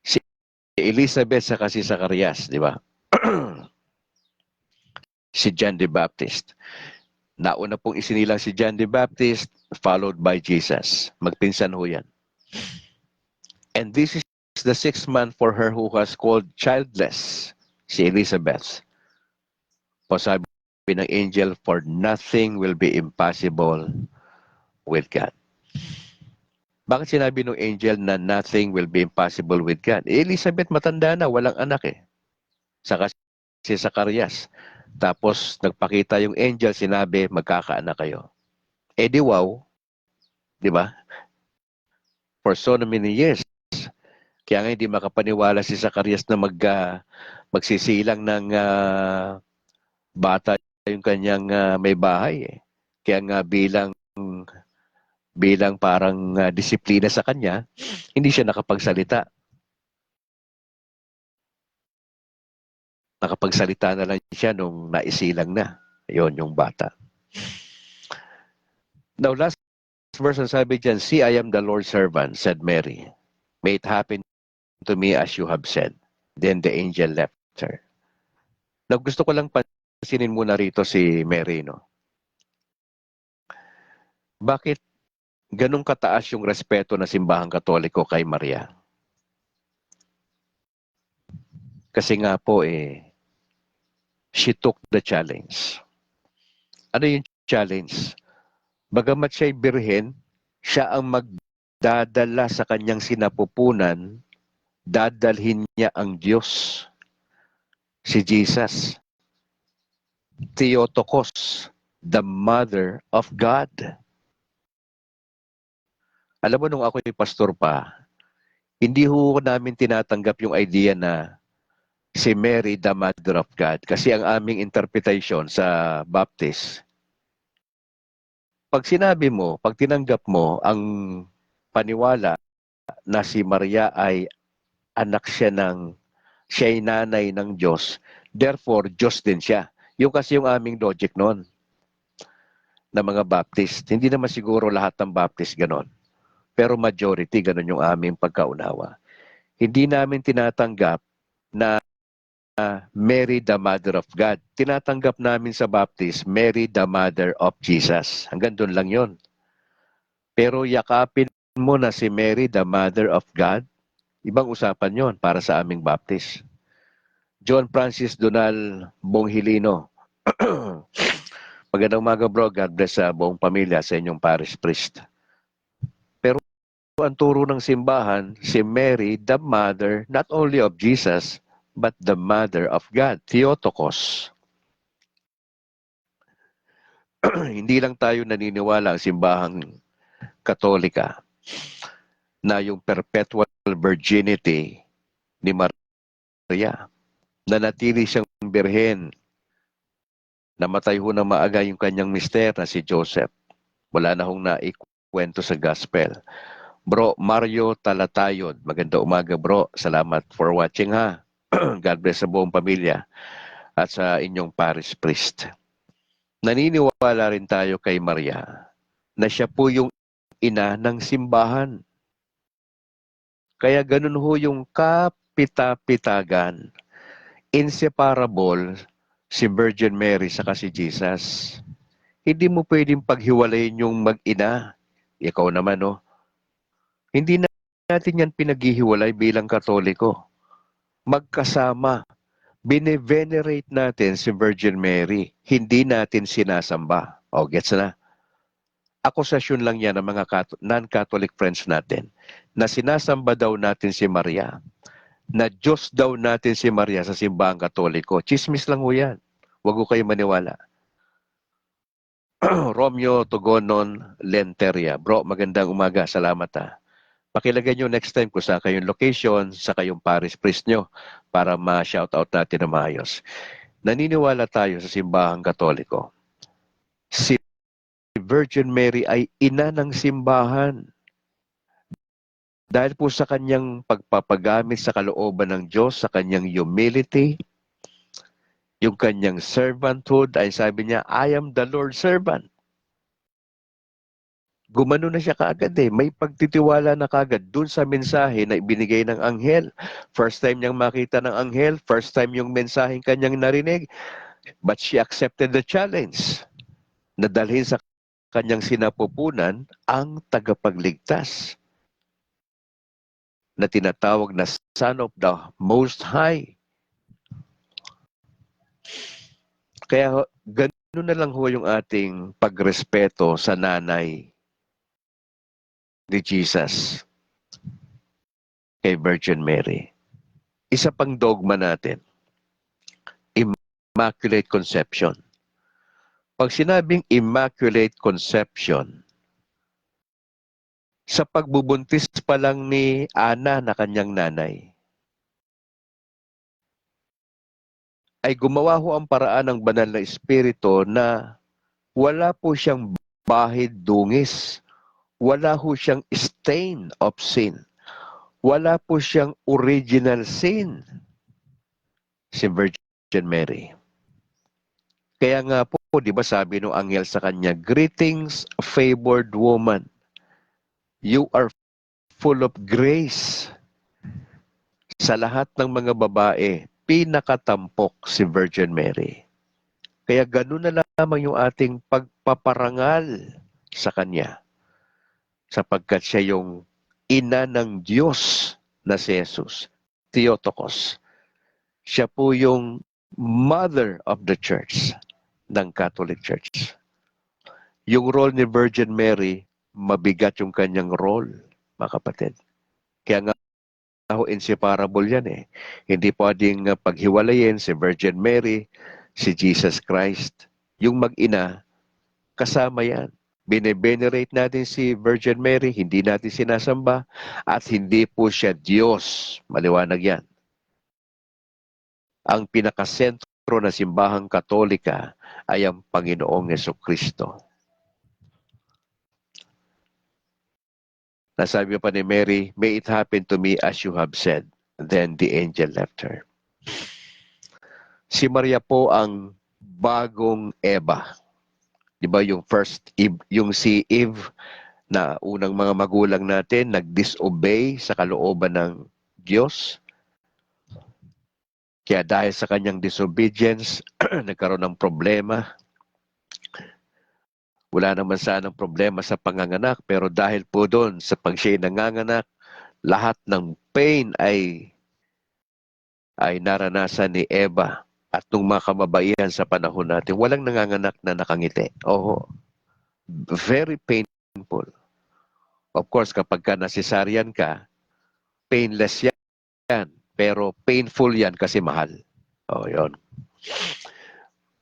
Si Elizabeth sa si Zacarias, di ba? Si John the Baptist. Nauna pong isinilang si John the Baptist, followed by Jesus. Magpinsan ho yan. And this is the 6th month for her who was called childless, si Elizabeth. O sabi ng angel, for nothing will be impossible with God. Bakit sinabi ng angel na nothing will be impossible with God? Elizabeth matanda na, walang anak eh. Saka si Zacarias. Tapos nagpakita yung angel, sinabi, magkakaanak kayo. Di wow. Di ba? For so many years. Kaya nga hindi makapaniwala si Zacarias na magsisilang ng bata yung kanyang may bahay eh. Kaya nga bilang parang disiplina sa kanya, hindi siya nakapagsalita. Nakapagsalita na lang siya nung naisilang na. Yon yung bata. Now, last verse ang sabi dyan, see, I am the Lord's servant, said Mary. May it happen to me as you have said. Then the angel left her. Now, gusto ko lang pansinin muna rito si Mary, no? Bakit ganun kataas yung respeto ng simbahang Katoliko kay Maria? Kasi nga po she took the challenge. Ano yung challenge? Bagamat siya'y birhen, siya ang magdadala sa kanyang sinapupunan, dadalhin niya ang Diyos, si Jesus. Theotokos, the Mother of God. Alam mo, nung ako'y pastor pa, hindi ho namin tinatanggap yung idea na si Mary, the Mother of God. Kasi ang aming interpretation sa Baptist, pag sinabi mo, pag tinanggap mo ang paniwala na si Maria ay anak siya'y nanay ng Diyos, therefore, Diyos din siya. Yung kasi yung aming logic noon na mga Baptist. Hindi naman siguro lahat ng Baptist ganon. Pero majority, ganon yung aming pagkaunawa. Hindi namin tinatanggap na Mary, the Mother of God. Tinatanggap namin sa Baptist, Mary, the Mother of Jesus. Hanggang doon lang yon. Pero yakapin mo na si Mary, the Mother of God, ibang usapan yon para sa aming Baptist. John Francis Donal Bonghilino. Magandang umaga bro, God bless sa buong pamilya sa inyong parish priest. Pero ang turo ng simbahan, si Mary, the mother not only of Jesus, but the mother of God, Theotokos. Hindi lang tayo naniniwala ang simbahang Katolika na yung perpetual virginity ni Maria, na natili siyang birhen, namatay ho na maaga yung kanyang mister na si Joseph. Wala na hong naikwento sa gospel. Bro, Mario Talatayod, maganda umaga bro. Salamat for watching ha. God bless sa buong pamilya at sa inyong parish priest. Naniniwala rin tayo kay Maria na siya po yung ina ng simbahan. Kaya ganun ho yung kapita-pitagan, inseparable si Virgin Mary sa si Jesus. Hindi mo pwedeng paghiwalayin yung mag-ina. Ikaw naman, no? Hindi natin yan pinaghihiwalay bilang Katoliko. Magkasama. Bine-venerate natin si Virgin Mary. Hindi natin sinasamba. O, gets na? Akusasyon lang yan ng mga non-Catholic friends natin na sinasamba daw natin si Maria, na Diyos daw natin si Maria sa simbahang Katoliko. Chismis lang ho yan. Huwag ko kayo maniwala. Romeo Togonon Lenteria. Bro, magandang umaga. Salamat ha. Pakilagay nyo next time kung saan kayong location, sa kayong parish priest nyo para ma-shoutout natin na maayos. Naniniwala tayo sa simbahang Katoliko. Si Virgin Mary ay ina ng simbahan. Dahil po sa kanyang pagpapagamit sa kalooban ng Diyos, sa kanyang humility, yung kanyang servanthood, ay sabi niya, I am the Lord's servant. Gumano na siya kaagad eh. May pagtitiwala na kaagad dun sa mensahe na ibinigay ng anghel. First time niyang makita ng anghel, first time yung mensaheng kanyang narinig, but she accepted the challenge na dalhin sa kanyang sinapupunan ang tagapagligtas na tinatawag na Son of the Most High. Kaya gano'n na lang ho yung ating pagrespeto sa nanay ni Jesus kay Virgin Mary. Isa pang dogma natin, Immaculate Conception. Pag sinabing Immaculate Conception, sa pagbubuntis pa lang ni Ana na kanyang nanay, ay gumawa ho ang paraan ng banal na espiritu na wala po siyang bahid dungis, wala ho siyang stain of sin, wala po siyang original sin, si Virgin Mary. Kaya nga po, di ba sabi ng anghel sa kanya, greetings, favored woman. You are full of grace. Sa lahat ng mga babae, pinakatampok si Virgin Mary. Kaya ganun na lamang yung ating pagpaparangal sa kanya. Sapagkat siya yung ina ng Diyos na si Jesus, Theotokos. Siya po yung mother of the church, ng Catholic Church. Yung role ni Virgin Mary, mabigat yung kanyang role, mga kapatid. Kaya nga inseparable yan eh. Hindi pwedeng paghiwalayin si Virgin Mary, si Jesus Christ. Yung mag-ina, kasama yan. Bine-venerate natin si Virgin Mary, hindi natin sinasamba, at hindi po siya Diyos. Maliwanag yan. Ang pinakasentro na simbahang Katolika ay ang Panginoong Jesucristo. Nasabi pa ni Mary, may it happen to me as you have said. Then the angel left her. Si Maria po ang bagong Eva. Di ba yung first Eve, yung si Eve na unang mga magulang natin nag-disobey sa kalooban ng Diyos. Kaya dahil sa kanyang disobedience, nagkaroon ng problema. Wala naman sanang problema sa panganganak, pero dahil po doon sa pag siya'y nanganganak, lahat ng pain ay naranasan ni Eva at nung mga kababaihan sa panahon natin. Walang nanganganak na nakangiti. Oo, very painful. Of course, kapag ka nasisaryan ka, painless yan. Pero painful yan kasi mahal. O, yun.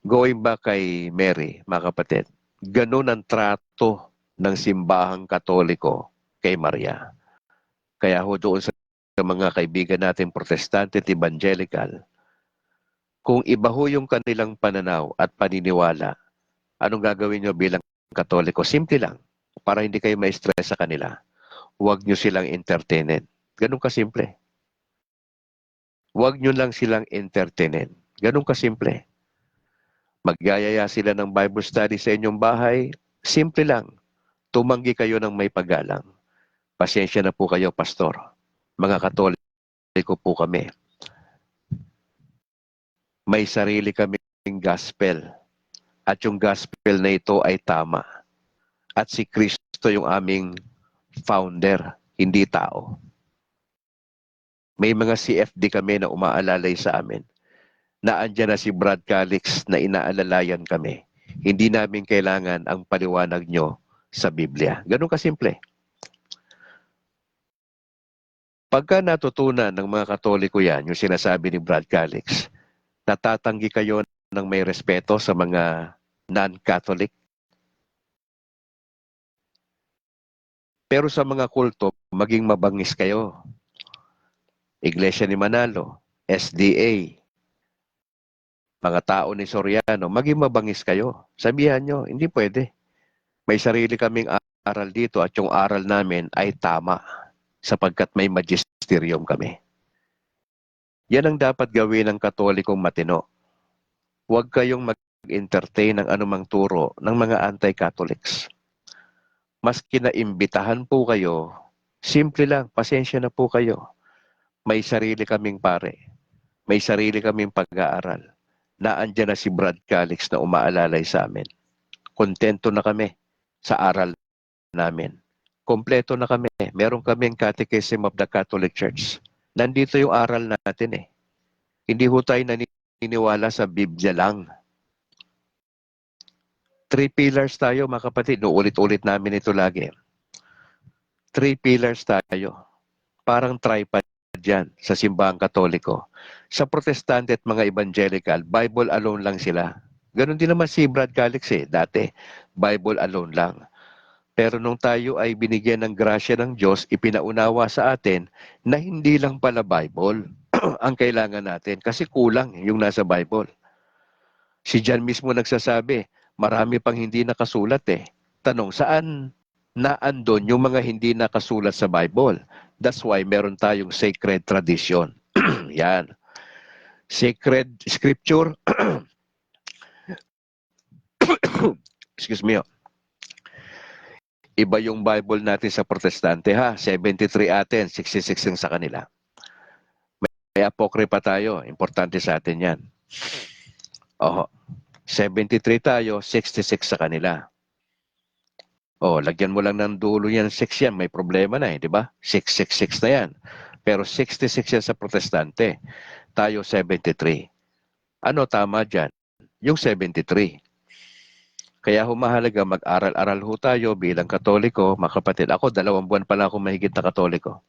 Going back kay Mary, mga kapatid, ganun ang trato ng simbahang Katoliko kay Maria. Kaya ho doon sa mga kaibigan natin protestante at evangelical, kung iba ho yung kanilang pananaw at paniniwala, anong gagawin nyo bilang Katoliko? Simple lang, para hindi kayo ma-stress sa kanila. Huwag nyo silang entertainin. Ganun kasimple. Huwag nyo lang silang entertainin. Ganun kasimple. Magyayaya sila ng Bible study sa inyong bahay, simple lang. Tumanggi kayo ng may paggalang. Pasensya na po kayo, pastor. Mga Katoliko po kami. May sarili kaming gospel. At yung gospel na ito ay tama. At si Kristo yung aming founder, hindi tao. May mga CFD kami na umaalalay sa amin. Na andyan na si Brad Calix na inaalalayan kami. Hindi namin kailangan ang paliwanag nyo sa Biblia. Ganun kasimple. Pagka natutunan ng mga Katoliko yan, yung sinasabi ni Brad Calix, natatanggi kayo ng may respeto sa mga non-Catholic. Pero sa mga kulto, maging mabangis kayo. Iglesia ni Manalo, SDA, mga tao ni Soriano, maging mabangis kayo. Sabihan nyo, hindi pwede. May sarili kaming aral dito at yung aral namin ay tama sapagkat may magisterium kami. Yan ang dapat gawin ng Katolikong matino. Huwag kayong mag-entertain ng anumang turo ng mga anti-Catholics. Mas kinaimbitahan po kayo, simple lang, pasensya na po kayo. May sarili kaming pare. May sarili kaming pag-aaral. Naandyan na si Brad Calix na umaalalay sa amin. Kontento na kami sa aral namin. Kompleto na kami. Meron kaming Catechism of the Catholic Church. Nandito yung aral natin eh. Hindi ho tayo naniniwala sa Biblia lang. 3 pillars tayo mga kapatid. Ulit-ulit namin ito lagi. 3 pillars tayo. Parang tripod dyan sa simbahang Katoliko. Sa Protestante at mga Evangelical, Bible alone lang sila. Ganon din naman si Brad Calix eh, dati. Bible alone lang. Pero nung tayo ay binigyan ng grasya ng Diyos, ipinaunawa sa atin na hindi lang pala Bible ang kailangan natin kasi kulang yung nasa Bible. Si John mismo nagsasabi, marami pang hindi nakasulat eh. Tanong, saan naandon yung mga hindi nakasulat sa Bible? That's why meron tayong sacred tradition. Yan. Sacred scripture. Excuse me. Iba yung Bible natin sa Protestante ha. 73 atin, 66 yung sa kanila. May apokripa tayo. Importante sa atin yan. Oho. 73 tayo, 66 sa kanila. Oh, lagyan mo lang ng dulo yan, 6 yan. May problema na eh, di ba? 666 na yan. Pero 66 yan sa Protestante. Tayo 73. Ano tama dyan? Yung 73. Kaya humahalaga mag-aral-aral ho tayo bilang Katoliko, mga kapatid. Ako, 2 buwan pa lang ako mahigit na Katoliko.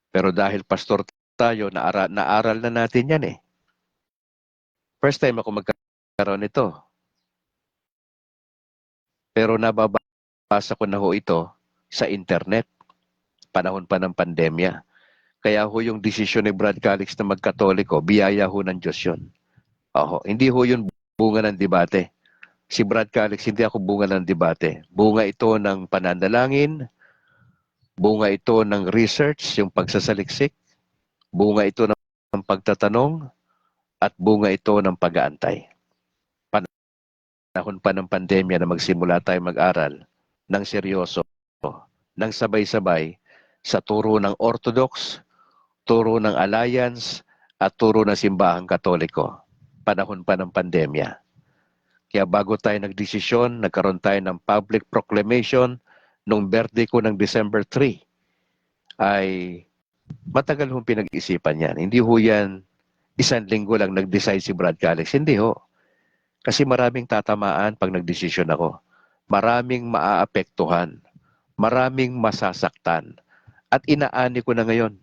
Pero dahil pastor tayo, naaral na natin yan eh. First time ako magkaroon nito. Pero nababasa ko na ho ito sa internet. Panahon pa ng pandemya. Kaya ho yung desisyon ni Brad Calix na magkatoliko, biyaya ho ng Diyos yun. Oho, hindi ho yun bunga ng debate. Si Brad Calix, hindi ako bunga ng debate. Bunga ito ng pananalangin, bunga ito ng research, yung pagsasaliksik, bunga ito ng pagtatanong, at bunga ito ng pag-aantay. Panahon pa ng pandemya na magsimula tayo mag-aral ng seryoso, ng sabay-sabay sa turo ng Orthodox, turo ng Alliance, at turo ng Simbahang Katoliko. Panahon pa ng pandemya. Kaya bago tayo nagdesisyon, nagkaroon tayo ng public proclamation nung birthday ko ng December 3, ay matagal hong pinag-isipan yan. Hindi ho yan isang linggo lang nag-decide si Brad Calix. Hindi ho. Kasi maraming tatamaan pag nagdesisyon ako. Maraming maaapektuhan. Maraming masasaktan. At inaani ko na ngayon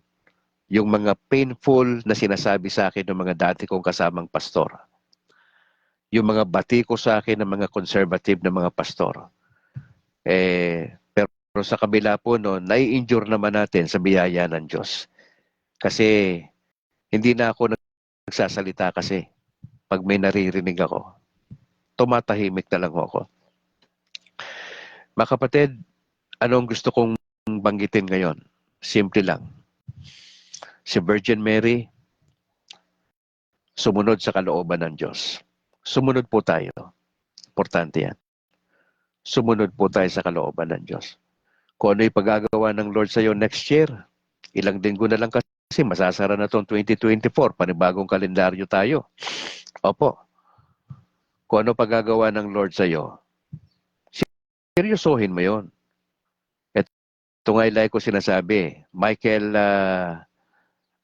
yung mga painful na sinasabi sa akin ng mga dati kong kasamang pastor. Yung mga bati ko sa akin ng mga conservative na mga pastor. Pero sa kabila po noon, nai-injure naman natin sa biyaya ng Diyos. Kasi hindi na ako nagsasalita kasi pag may naririnig ako, tumatahimik na lang ako. Mga kapatid, anong gusto kong banggitin ngayon? Simple lang. Si Virgin Mary, sumunod sa kalooban ng Diyos. Sumunod po tayo. Importante yan. Sumunod po tayo sa kalooban ng Diyos. Kung ano yung pagagawa ng Lord sa iyo next year, ilang linggo na lang kasi masasara na itong 2024, panibagong kalendaryo tayo. Opo. Kung ano pagagawa ng Lord sa iyo, seryosohin mo yon. Ito nga ilay ko sinasabi, Michael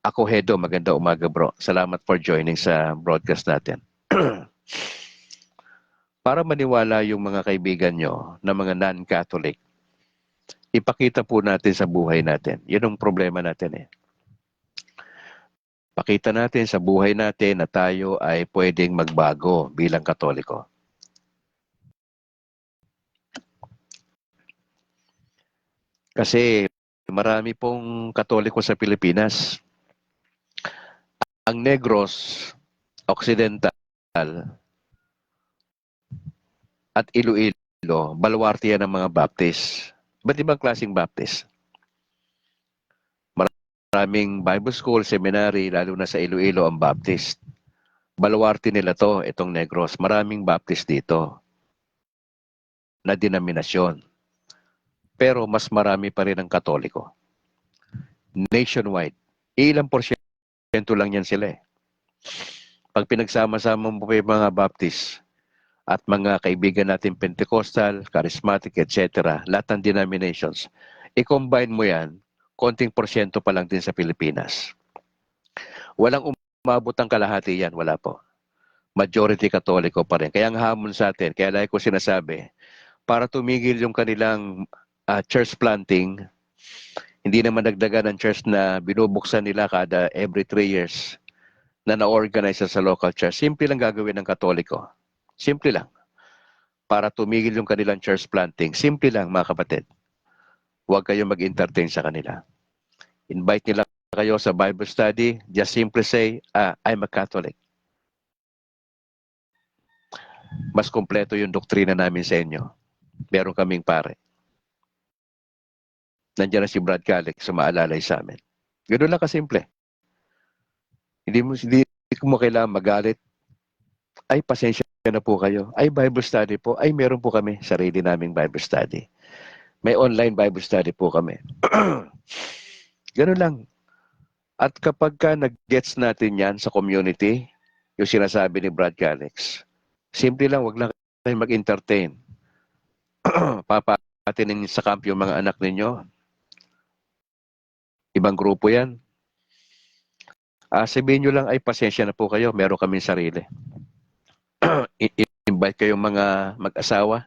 Acohedo, maganda umaga bro. Salamat for joining sa broadcast natin. Para maniwala yung mga kaibigan nyo na mga non-Catholic, ipakita po natin sa buhay natin. Yun ang problema natin eh. Pakita natin sa buhay natin na tayo ay pwedeng magbago bilang Katoliko. Kasi marami pong Katoliko sa Pilipinas. Ang Negros, Occidental, at Iloilo, baluarte yan ng mga Baptist. Ba't ibang klaseng Baptist? Maraming Bible school, seminary, lalo na sa Iloilo ang Baptist. Baluarte nila to, itong Negros. Maraming Baptist dito na denominasyon. Pero mas marami pa rin ang Katoliko. Nationwide. Ilang porsyento lang yan sila eh. Pag pinagsama-sama mo pa yung mga Baptist at mga kaibigan natin Pentecostal, Charismatic, etc., lahat ng denominations, i-combine mo yan, konting porsyento pa lang din sa Pilipinas. Walang umabot ang kalahati yan, wala po. Majority Katoliko pa rin. Kaya ang hamon sa atin, kaya lagi ko sinasabi, para tumigil yung kanilang church planting, hindi naman nagdaga ng church na binubuksan nila kada every 3 years na na-organize sa local church. Simple lang gagawin ng Katoliko. Simple lang. Para tumigil yung kanilang church planting. Simple lang mga kapatid. Huwag kayong mag-entertain sa kanila. Invite nila kayo sa Bible study. Just simply say, I'm a Catholic. Mas kompleto yung doktrina namin sa inyo. Meron kaming pare. Nandiyan na si Brad Calix, sumaalalay sa amin. Ganoon lang kasimple. Hindi mo kailangan magalit. Ay, pasensya na po kayo. Ay, Bible study po. Ay, meron po kami. Sarili naming Bible study. May online Bible study po kami. Ganoon lang. At kapag ka nag-gets natin yan sa community, yung sinasabi ni Brad Calix, simple lang, wag lang kayo mag-entertain. Papatinin sa camp yung mga anak ninyo. Ibang grupo yan. Sabihin nyo lang, ay pasensya na po kayo, meron kaming sarili. Invite kayong mga mag-asawa.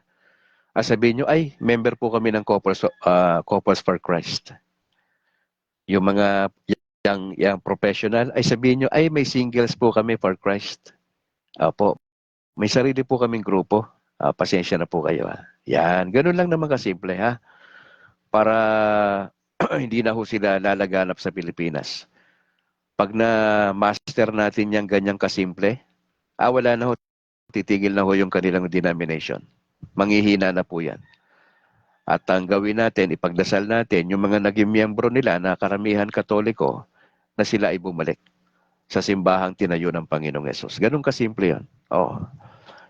Sabihin nyo, ay member po kami ng Couples for Christ. Yung mga yung professional, ay sabihin nyo, ay may singles po kami for Christ. Po, may sarili po kaming grupo. Pasensya na po kayo. Yan, ganun lang naman kasimple ha. Para hindi na ho sila lalaganap sa Pilipinas. Pag na-master natin yung ganyang kasimple, wala na ho, titigil na ho yung kanilang denomination. Manghihina na po yan. At ang gawin natin, ipagdasal natin, yung mga naging miyembro nila na karamihan Katoliko, na sila ay bumalik sa simbahang tinayo ng Panginoong Yesus. Ganun kasimple yan.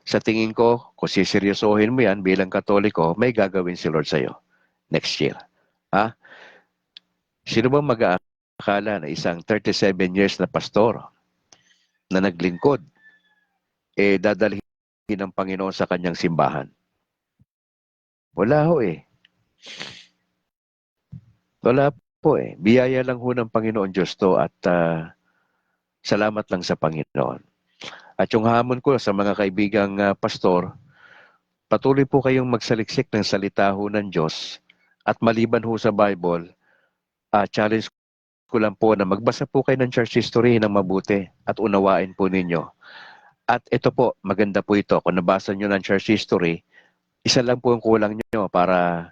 Sa tingin ko, kung siseryosohin mo yan bilang Katoliko, may gagawin si Lord sa'yo next year. Sino bang mag-aakala na isang 37 years na pastor na naglingkod, dadalhin ng Panginoon sa kanyang simbahan? Wala ho eh. Wala po eh. Biyaya lang ho ng Panginoon Diyos to at salamat lang sa Panginoon. At yung hamon ko sa mga kaibigang pastor, patuloy po kayong magsaliksik ng salita ho ng Diyos at maliban ho sa Bible, challenge ko lang po na magbasa po kayo ng church history ng mabuti at unawain po ninyo. At ito po, maganda po ito. Kung nabasa nyo ng church history, isa lang po ang kulang nyo para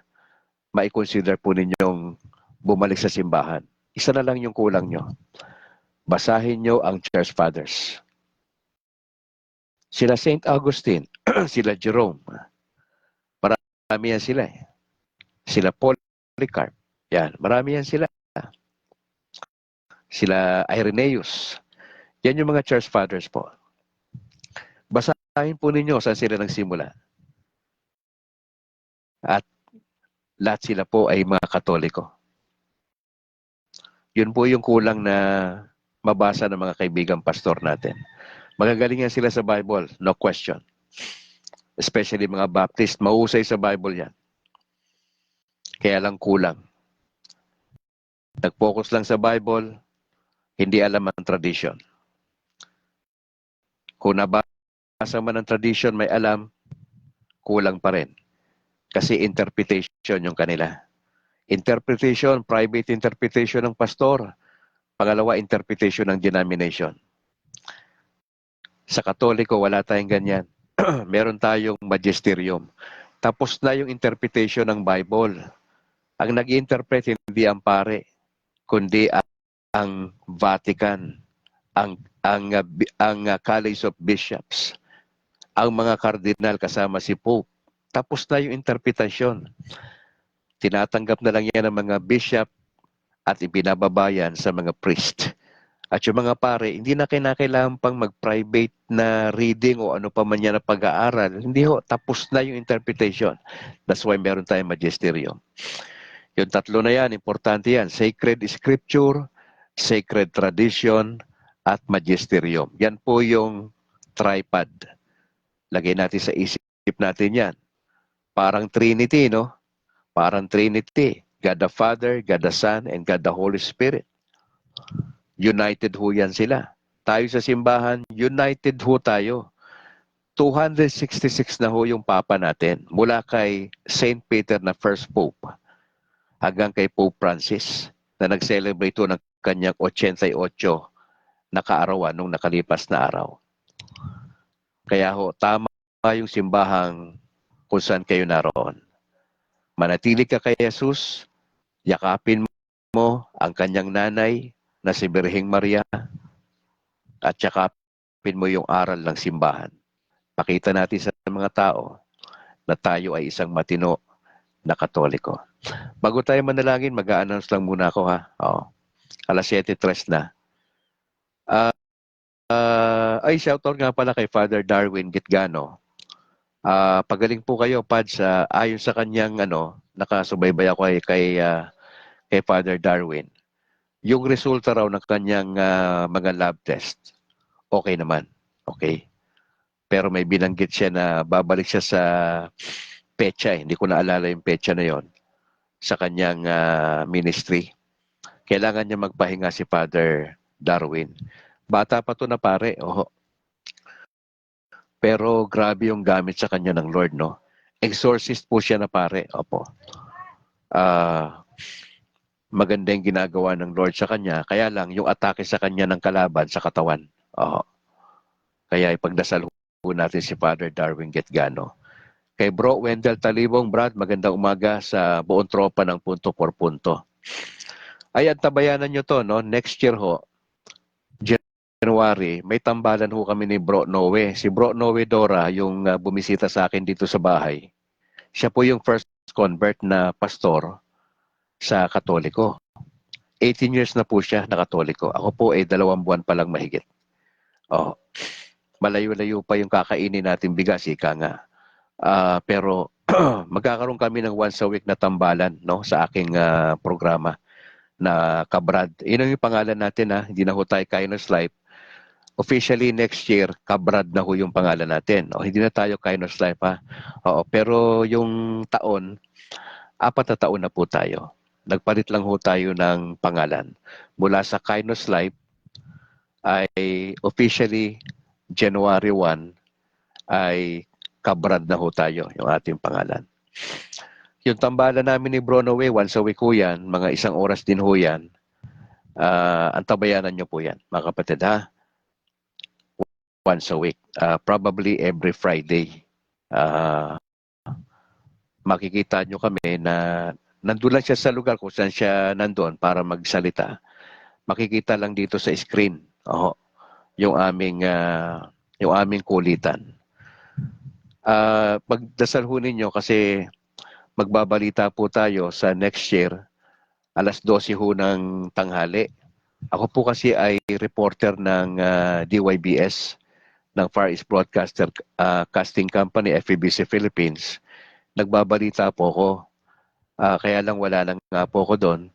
ma-consider po ninyong bumalik sa simbahan. Isa na lang yung kulang nyo. Basahin nyo ang church fathers. Sila Saint Augustine, sila Jerome. Marami yan sila eh. Sila Polycarp. Yan, marami yan sila. Sila Irenaeus. Yan yung mga church fathers po. Basahin po ninyo saan sila nagsimula. At lahat sila po ay mga Katoliko. Yun po yung kulang na mabasa ng mga kaibigang pastor natin. Magagaling yan sila sa Bible, no question. Especially mga Baptist, mahusay sa Bible yan. Kaya lang kulang. Nag-focus lang sa Bible, hindi alam ang tradition. Kung nabasa man ang tradition, may alam, kulang pa rin. Kasi interpretation yung kanila. Interpretation, private interpretation ng pastor. Pangalawa, interpretation ng denomination. Sa Katoliko, wala tayong ganyan. Meron tayong magisterium. Tapos na yung interpretation ng Bible. Ang nag-interpret hindi ang pare, kundi ang Vatican, ang College of Bishops, ang mga kardinal kasama si Pope. Tapos na yung interpretasyon. Tinatanggap na lang yan ng mga bishop at ibinababayan sa mga priest. At yung mga pare, hindi na kinakailangan pang mag-private na reading o ano pa man yan na pag-aaral. Hindi ho, tapos na yung interpretation. That's why meron tayong magisterium. Yung tatlo na yan, importante yan. Sacred Scripture, Sacred Tradition, at Magisterium. Yan po yung tripod. Lagay natin sa isip natin yan. Parang Trinity, no? Parang Trinity. God the Father, God the Son, and God the Holy Spirit. United ho yan sila. Tayo sa simbahan, united ho tayo. 266 na ho yung Papa natin. Mula kay Saint Peter na first Pope hanggang kay Pope Francis na nag-celebrate ho ng kanyang 88 na kaarawan nung nakalipas na araw. Kaya ho, tama yung simbahang kung saan kayo naroon. Manatili ka kay Jesus, yakapin mo ang kanyang nanay na si Birheng Maria at yakapin mo yung aral ng simbahan. Pakita natin sa mga tao na tayo ay isang matino na Katoliko. Bago tayo manalangin, mag-a-announce lang muna ako ha. Oo. Alas 7:03 na. Shoutout nga pala kay Father Darwin Gitgano. Pagaling po kayo, Pads, ayon sa kanyang nakasubaybay ako kay Father Darwin. Yung resulta raw ng kanyang mga lab test, okay naman. Okay. Pero may binanggit siya na babalik siya sa petsa. Hindi ko naalala yung petsa na yon sa kanyang ministry. Kailangan niya magpahinga si Father Darwin. Bata pa to na pare. Pero grabe yung gamit sa kanya ng Lord, no? Exorcist po siya na pare. Opo. Maganda yung ginagawa ng Lord sa kanya. Kaya lang, yung atake sa kanya ng kalaban sa katawan. Kaya ipagdasal po natin si Father Darwin Getgano. Kay Bro Wendell Talibong, Brad, magandang umaga sa buong tropa ng Punto por Punto. Ay, antabayanan nyo to, no? Next year ho, January, may tambalan ho kami ni Bro Noe. Si Bro Noe Dora, yung bumisita sa akin dito sa bahay. Siya po yung first convert na pastor sa Katoliko. 18 years na po siya na Katoliko. Ako po ay 2 buwan pa lang mahigit. Malayo-layo pa yung kakainin natin bigas, ika nga. Pero magkakaroon kami ng once a week na tambalan, no, sa aking programa na Kabrad. Yun ang yung pangalan natin, ha? Hindi na ho tayo Kindness Life. officially next year, Kabrad na ho yung pangalan natin. O, hindi na tayo Kainos Life ha. Oo, pero yung taon, 4 na taon na po tayo. Nagpalit lang ho tayo ng pangalan. Mula sa Kainos Life ay officially January 1 ay Kabrad na ho tayo, yung ating pangalan. Yung tambalan namin ni Bronowe, once a week ho yan, mga 1 oras din ho yan. Antabayanan nyo po yan, mga kapatid ha. Once a week. Probably every Friday. Makikita nyo kami na nandun lang siya sa lugar kung saan siya nandun para magsalita. Makikita lang dito sa screen. Yung aming kulitan. Magdasal ho ninyo kasi magbabalita po tayo sa next year, 12:00 ho ng tanghali. Ako po kasi ay reporter ng DYBS, ng Far East Broadcaster Casting Company, FEBC Philippines. Nagbabalita po ako. Kaya lang wala lang nga po ako doon.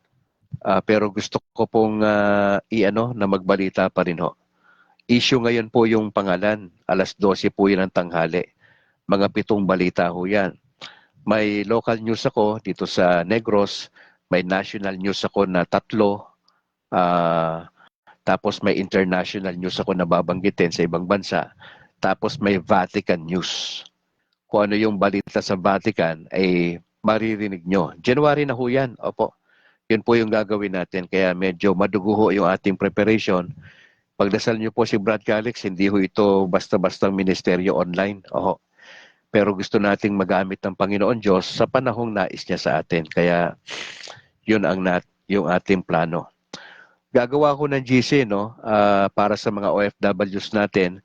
Pero gusto ko pong na magbalita pa rin ho. Issue ngayon po yung pangalan. 12:00 po yun ang tanghali. Mga 7 balita ho yan. May local news ako dito sa Negros. May national news ako na 3. Tapos may international news ako na babanggitin sa ibang bansa. Tapos may Vatican news. Kung ano yung balita sa Vatican ay maririnig nyo. January na ho yan. Opo. Yun po yung gagawin natin. Kaya medyo madugo ho yung ating preparation. Pagdasal nyo po si Brad Calix, hindi ho ito basta-bastang ministeryo online. Pero gusto nating magamit ng Panginoon Diyos sa panahong nais niya sa atin. Kaya yun yung ating plano. Gagawa ko ng GC para sa mga OFWs natin.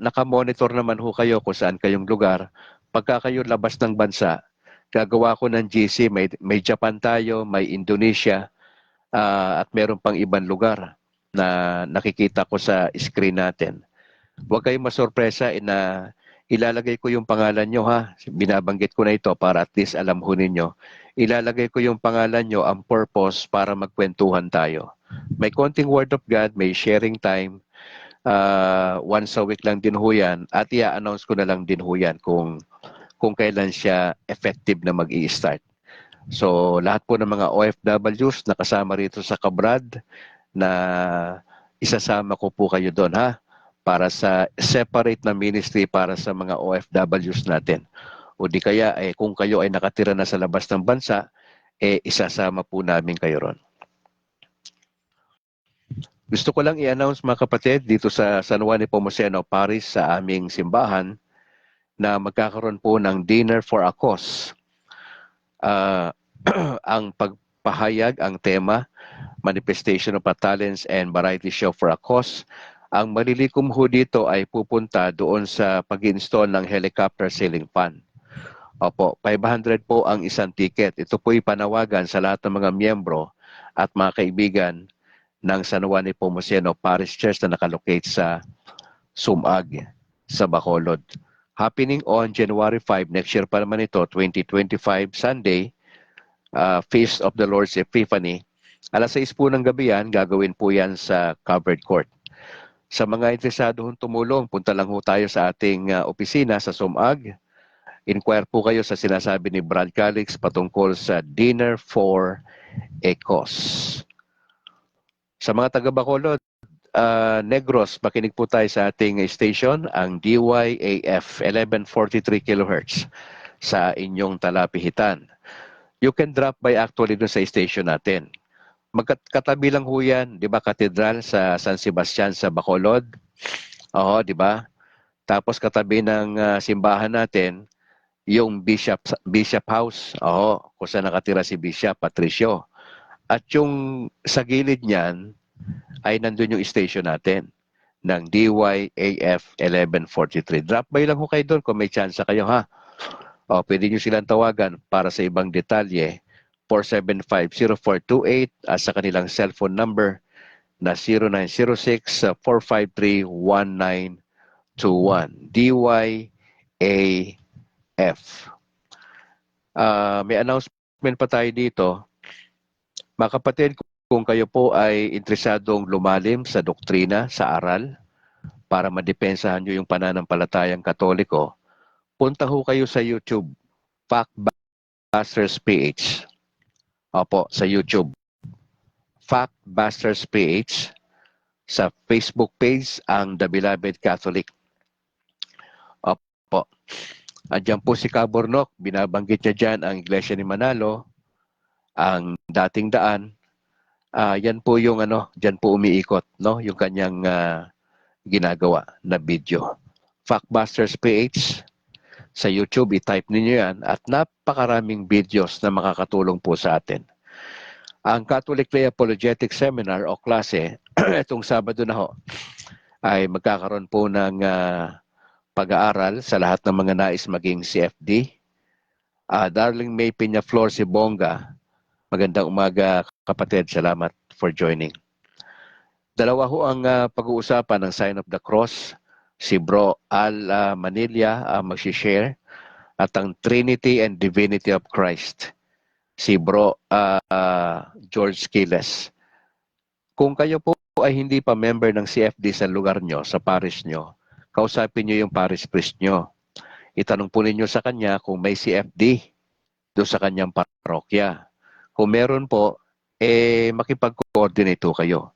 Naka-monitor naman ho kayo kung saan kayong lugar. Pagka kayo labas ng bansa, gagawa ko ng GC. May Japan tayo, may Indonesia, at meron pang ibang lugar na nakikita ko sa screen natin. Huwag kayong masorpresa na ilalagay ko yung pangalan nyo ha. Binabanggit ko na ito para at least alam ho ninyo. Ilalagay ko yung pangalan nyo, ang purpose para magkwentuhan tayo. May konting word of God, may sharing time. Once a week lang din ho yan. At i-announce ko na lang din ho yan kung kailan siya effective na mag-i-start. So lahat po ng mga OFWs na kasama rito sa Kabrad na isasama ko po kayo doon ha. Para sa separate na ministry para sa mga OFWs natin. O di kaya kung kayo ay nakatira na sa labas ng bansa, isasama po namin kayo ron. Gusto ko lang i-announce mga kapatid dito sa San Juan Nepomuceno Parish sa aming simbahan na magkakaroon po ng dinner for a cause. Ang pagpahayag, ang tema, Manifestation of Talents and Variety Show for a Cause. Ang malilikom ho dito ay pupunta doon sa pag-install ng helicopter ceiling fan. Opo, 500 po ang isang ticket. Ito po ipanawagan sa lahat ng mga miyembro at mga kaibigan ng San Juan Nepomuceno Parish Church na nakalocate sa Sumag, sa Bacolod. Happening on January 5, next year pa naman ito, 2025, Sunday, Feast of the Lord's Epiphany. 6:00 po ng gabi yan, gagawin po yan sa covered court. Sa mga interesado hong tumulong, punta lang ho tayo sa ating opisina sa Sumag. Inquire po kayo sa sinasabi ni Brad Calix patungkol sa Dinner for a Cause. Sa mga taga Bacolod, Negros, makinig po tayo sa ating station, ang DYAF 1143 kHz sa inyong talapihitan. You can drop by actually doon sa station natin. Magkatabi lang ho yan, di ba, katedral sa San Sebastian sa Bacolod. Di ba? Tapos katabi ng simbahan natin, yung Bishop House. Kung saan nakatira si Bishop Patricio. At yung sa gilid niyan, ay nandun yung station natin ng DYAF 1143. Drop by lang ho kayo doon kung may chance kayo ha. Pwede nyo silang tawagan para sa ibang detalye 475-0428 at sa kanilang cellphone number na 0906-453-1921 DYAF. May announcement pa tayo dito. Mga kapatid, kung kayo po ay interesadong lumalim sa doktrina, sa aral, para madepensahan nyo yung pananampalatayang Katoliko, punta ho kayo sa YouTube, Factbusters PH. Opo, sa YouTube. Factbusters PH. Sa Facebook page, ang The Beloved Catholic. Opo. Andiyan po si Cabornok, binabanggit niya dyan ang Iglesia ni Manalo, ang dating daan. Yan po yung dyan po umiikot, no? Yung kanyang ginagawa na video. Factbusters PH sa YouTube, i-type ninyo yan at napakaraming videos na makakatulong po sa atin. Ang Catholic Lay Apologetic Seminar o klase, itong Sabado na ho, ay magkakaroon po ng pag-aaral sa lahat ng mga nais maging CFD. Darling May Peñaflor Sibonga, magandang umaga kapatid, salamat for joining. Dalawa ho ang pag-uusapan ng Sign of the Cross. Si Bro Al Manila mag-share at ang Trinity and Divinity of Christ. Si Bro George Quiles. Kung kayo po ay hindi pa member ng CFD sa lugar nyo, sa parish nyo, kausapin nyo yung parish priest nyo. Itanong po ninyo sa kanya kung may CFD doon sa kanyang parokya. Kung meron po, makipag-coordinate kayo.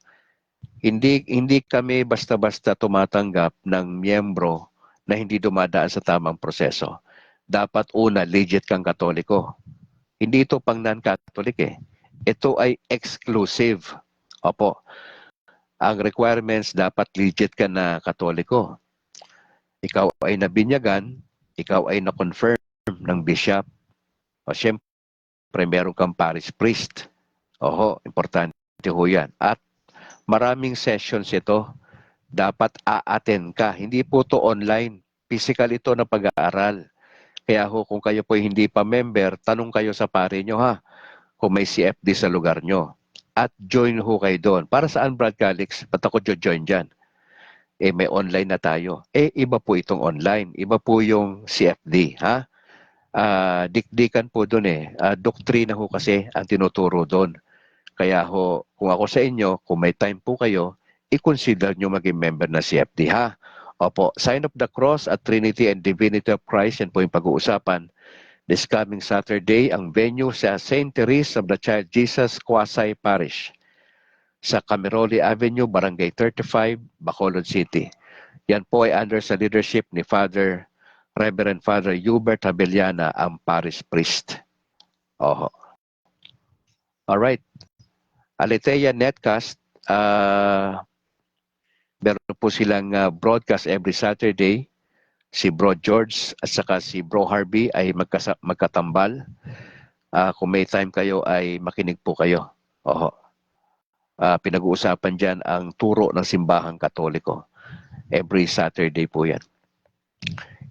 Hindi kami basta-basta tumatanggap ng miyembro na hindi dumadaan sa tamang proseso. Dapat una, legit kang Katoliko. Hindi ito pang non-Catholic eh. Ito ay exclusive. Opo. Ang requirements, dapat legit ka na Katoliko. Ikaw ay nabinyagan, ikaw ay na-confirm ng bishop. O siyempre, meron kang parish priest. Oho, importante ho yan. At maraming sessions ito. Dapat a-attend ka. Hindi po to online. Physical ito na pag-aaral. Kaya ho, kung kayo po hindi pa member, tanong kayo sa pare nyo ha, kung may CFD sa lugar nyo. At join ho kayo doon. Para saan, Brad Calix? Ba't ako join dyan? May online na tayo. Iba po itong online. Iba po yung CFD, ha? Dikdikan po doon doktrina ho kasi ang tinuturo doon. Kaya ho, kung ako sa inyo, kung may time po kayo, i-consider nyo maging member na CFD, ha? Opo, Sign of the Cross at Trinity and Divinity of Christ, yan po yung pag-uusapan. This coming Saturday, ang venue sa St. Therese of the Child Jesus Quasay Parish sa Cameroli Avenue, Barangay 35, Bacolod City. Yan po ay under sa leadership ni Reverend Father Hubert Abellana, ang parish priest. Oho. Alright. Aletheia Netcast, meron po silang broadcast every Saturday. Si Bro George at saka si Bro Harvey ay magkatambal. Kung may time kayo ay makinig po kayo. Oho. Pinag-uusapan dyan ang turo ng simbahang Katoliko. Every Saturday po yan.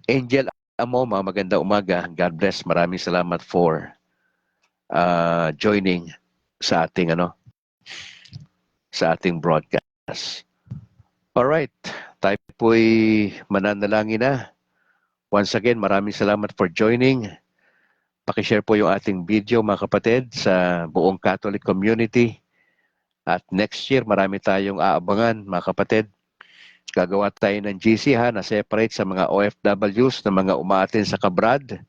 Angel Amoma, maganda umaga. God bless. Maraming salamat for joining sa ating sa ating broadcast. Alright, tayo po'y mananalangin na. Once again, maraming salamat for joining. Pakishare po yung ating video mga kapatid sa buong Catholic community. At next year, marami tayong aabangan mga kapatid. Gagawa tayo ng GC na separate sa mga OFWs na mga umaatin sa Kabrad.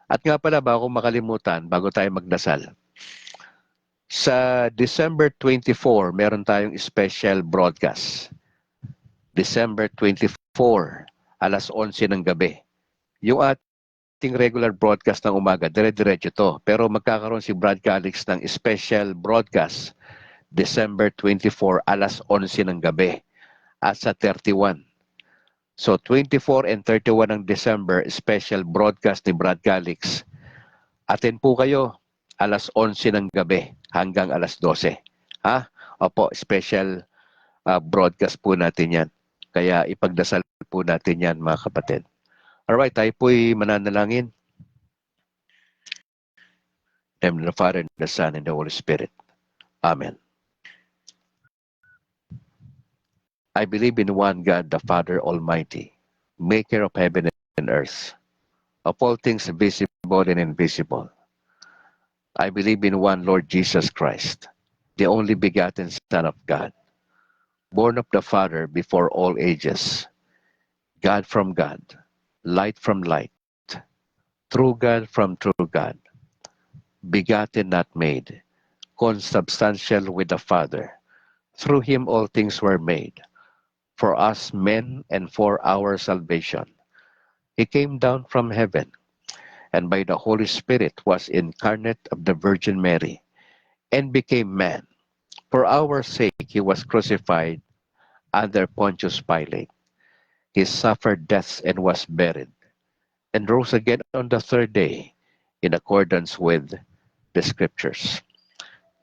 At nga pala, bago makalimutan, bago tayo magdasal, sa December 24, meron tayong special broadcast. December 24, alas 11 ng gabi. Yung ating regular broadcast ng umaga, dire-diretso to. Pero magkakaroon si Brad Calix ng special broadcast December 24, alas 11 ng gabi at sa 31. So 24 and 31 ng December, special broadcast ni Brad Calix. Attend po kayo alas 11 ng gabi hanggang alas 12. Ha? Opo, special broadcast po natin yan. Kaya ipagdasal po natin yan mga kapatid. Alright, tayo po'y mananalangin. In the name of the Father, and the Son, and the Holy Spirit. Amen. I believe in one God, the Father Almighty, maker of heaven and earth, of all things visible and invisible. I believe in one Lord Jesus Christ, the only begotten Son of God, born of the Father before all ages, God from God, light from light, true God from true God, begotten not made, consubstantial with the Father. Through him all things were made, for us men and for our salvation. He came down from heaven, and by the Holy Spirit was incarnate of the Virgin Mary, and became man. For our sake he was crucified under Pontius Pilate. He suffered death and was buried, and rose again on the third day, in accordance with the Scriptures.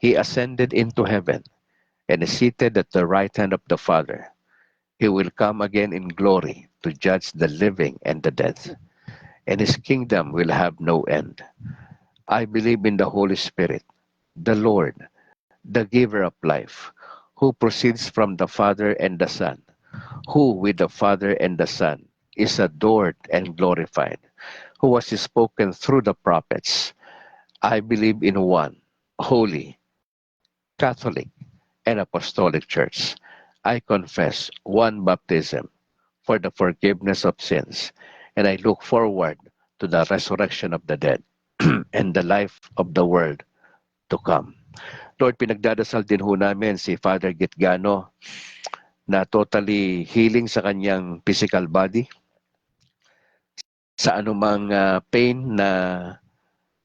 He ascended into heaven, and is seated at the right hand of the Father. He will come again in glory to judge the living and the dead, and his kingdom will have no end. I believe in the Holy Spirit, the Lord, the giver of life, who proceeds from the Father and the Son, who with the Father and the Son is adored and glorified, who was spoken through the prophets. I believe in one, holy, Catholic, and Apostolic Church. I confess one baptism for the forgiveness of sins, and I look forward to the resurrection of the dead and the life of the world to come. Lord, pinagdadasal din ho namin si Father Gitgano na totally healing sa kanyang physical body, sa anumang pain na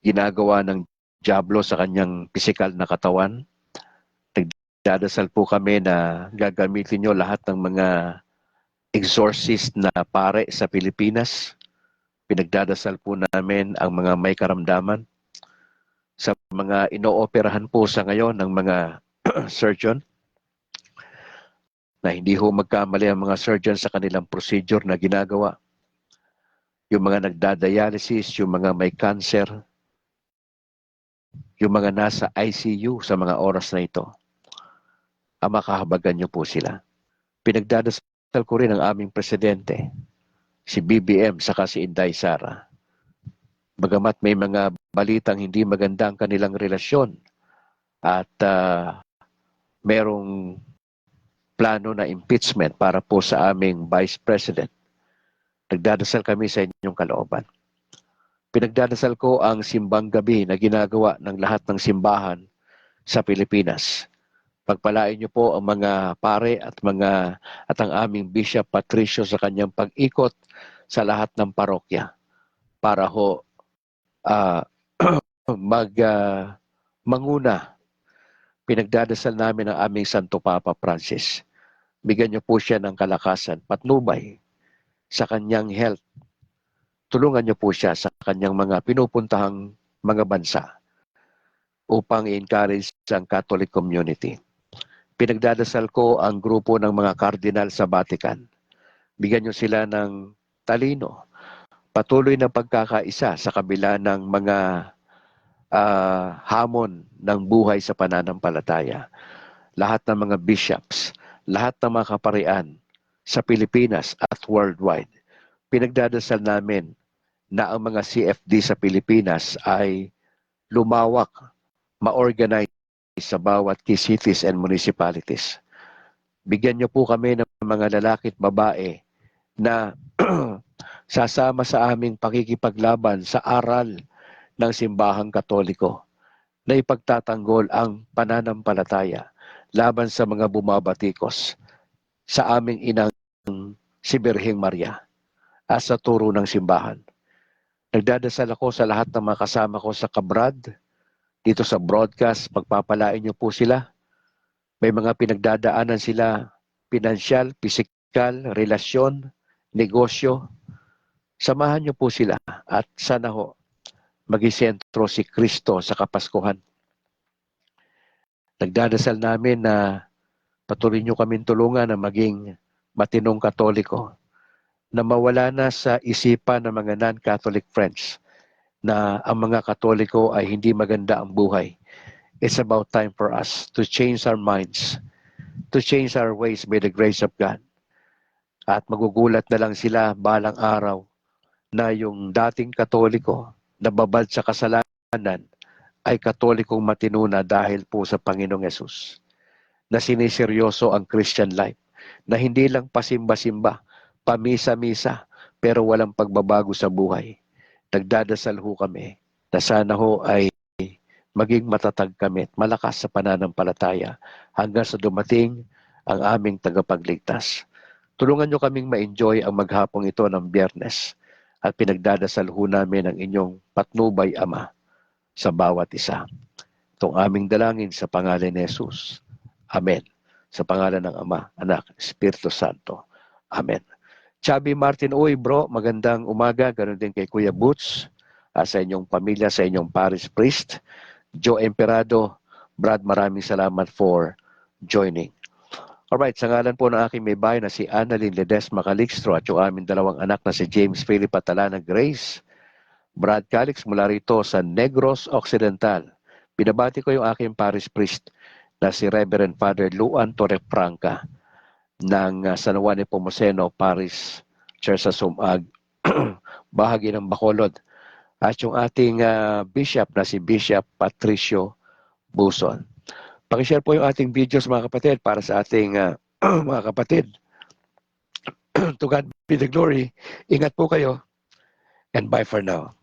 ginagawa ng Diablo sa kanyang physical na katawan. Nagdadasal po kami na gagamitin nyo lahat ng mga exorcist na pare sa Pilipinas. Pinagdadasal po namin ang mga may karamdaman. Sa mga inooperahan po sa ngayon ng mga surgeon, na hindi ho magkamali ang mga surgeon sa kanilang procedure na ginagawa. Yung mga nagdadialysis, yung mga may cancer, yung mga nasa ICU sa mga oras na ito, makahabagan niyo po sila. Pinagdadasal ko rin ang aming presidente, si BBM saka si Inday Sara. Bagamat may mga balitang hindi maganda ang kanilang relasyon at merong plano na impeachment para po sa aming Vice President, nagdadasal kami sa inyong kalooban. Pinagdadasal ko ang simbang gabi na ginagawa ng lahat ng simbahan sa Pilipinas. Pagpalain niyo po ang mga pare at ang aming Bishop Patricio sa kanyang pag-ikot sa lahat ng parokya para ho manguna. Pinagdadasal namin ang aming Santo Papa Francis. Bigyan niyo po siya ng kalakasan, patnubay sa kanyang health. Tulungan niyo po siya sa kanyang mga pinupuntahang mga bansa upang i-encourage ang Catholic community. Pinagdadasal ko ang grupo ng mga kardinal sa Vatican. Bigyan niyo sila ng talino, patuloy na pagkakaisa sa kabila ng mga hamon ng buhay sa pananampalataya. Lahat ng mga bishops, lahat ng mga kaparian sa Pilipinas at worldwide. Pinagdadasal namin na ang mga CFD sa Pilipinas ay lumawak, ma-organize sa bawat key cities and municipalities. Bigyan niyo po kami ng mga lalaki at babae na sasama sa aming pakikipaglaban sa aral ng simbahang Katoliko na ipagtatanggol ang pananampalataya laban sa mga bumabatikos sa aming inang si Birheng Maria at sa turo ng simbahan. Nagdadasal ako sa lahat ng mga kasama ko sa kabrad, dito sa broadcast, pagpapalain niyo po sila. May mga pinagdadaanan sila, pinansyal, pisikal, relasyon, negosyo. Samahan niyo po sila at sana ho mag-isentro si Kristo sa Kapaskuhan. Nagdadasal namin na patuloy niyo kaming tulungan na maging matinong Katoliko, na mawala na sa isipan ng mga non-Catholic friends na ang mga Katoliko ay hindi maganda ang buhay. It's about time for us to change our minds, to change our ways by the grace of God. At magugulat na lang sila balang araw na yung dating Katoliko na babad sa kasalanan ay Katolikong matino na dahil po sa Panginoong Yesus. na siniseryoso ang Christian life, na hindi lang pasimba-simba, pamisa-misa, pero walang pagbabago sa buhay. Nagdadasal ho kami na sana ho ay maging matatag kami at malakas sa pananampalataya hanggang sa dumating ang aming tagapagligtas. Tulungan nyo kaming ma-enjoy ang maghapong ito ng Biyernes at pinagdadasal ho namin ang inyong patnubay, Ama, sa bawat isa. Itong aming dalangin sa pangalan ni Jesus. Amen. Sa pangalan ng Ama, Anak, Espiritu Santo. Amen. Chubby Martin, uy bro, magandang umaga. Ganun din kay Kuya Boots, sa inyong pamilya, sa inyong parish priest. Joe Emperado, Brad, maraming salamat for joining. Alright, sa ngalan po ng aking may bahay na si Annalyn Ledesma Calixtro at yung aming dalawang anak na si James Philip Atalana Grace, Brad Calix mula rito sa Negros Occidental. Binabati ko yung aking parish priest na si Reverend Father Luan Torrefranca ng San Juan Nepomuceno Parish Church sa Sumag, bahagi ng Bacolod. At yung ating bishop na si Bishop Patricio Buson. Pakishare po yung ating videos mga kapatid para sa ating mga kapatid. To God be the glory. Ingat po kayo and bye for now.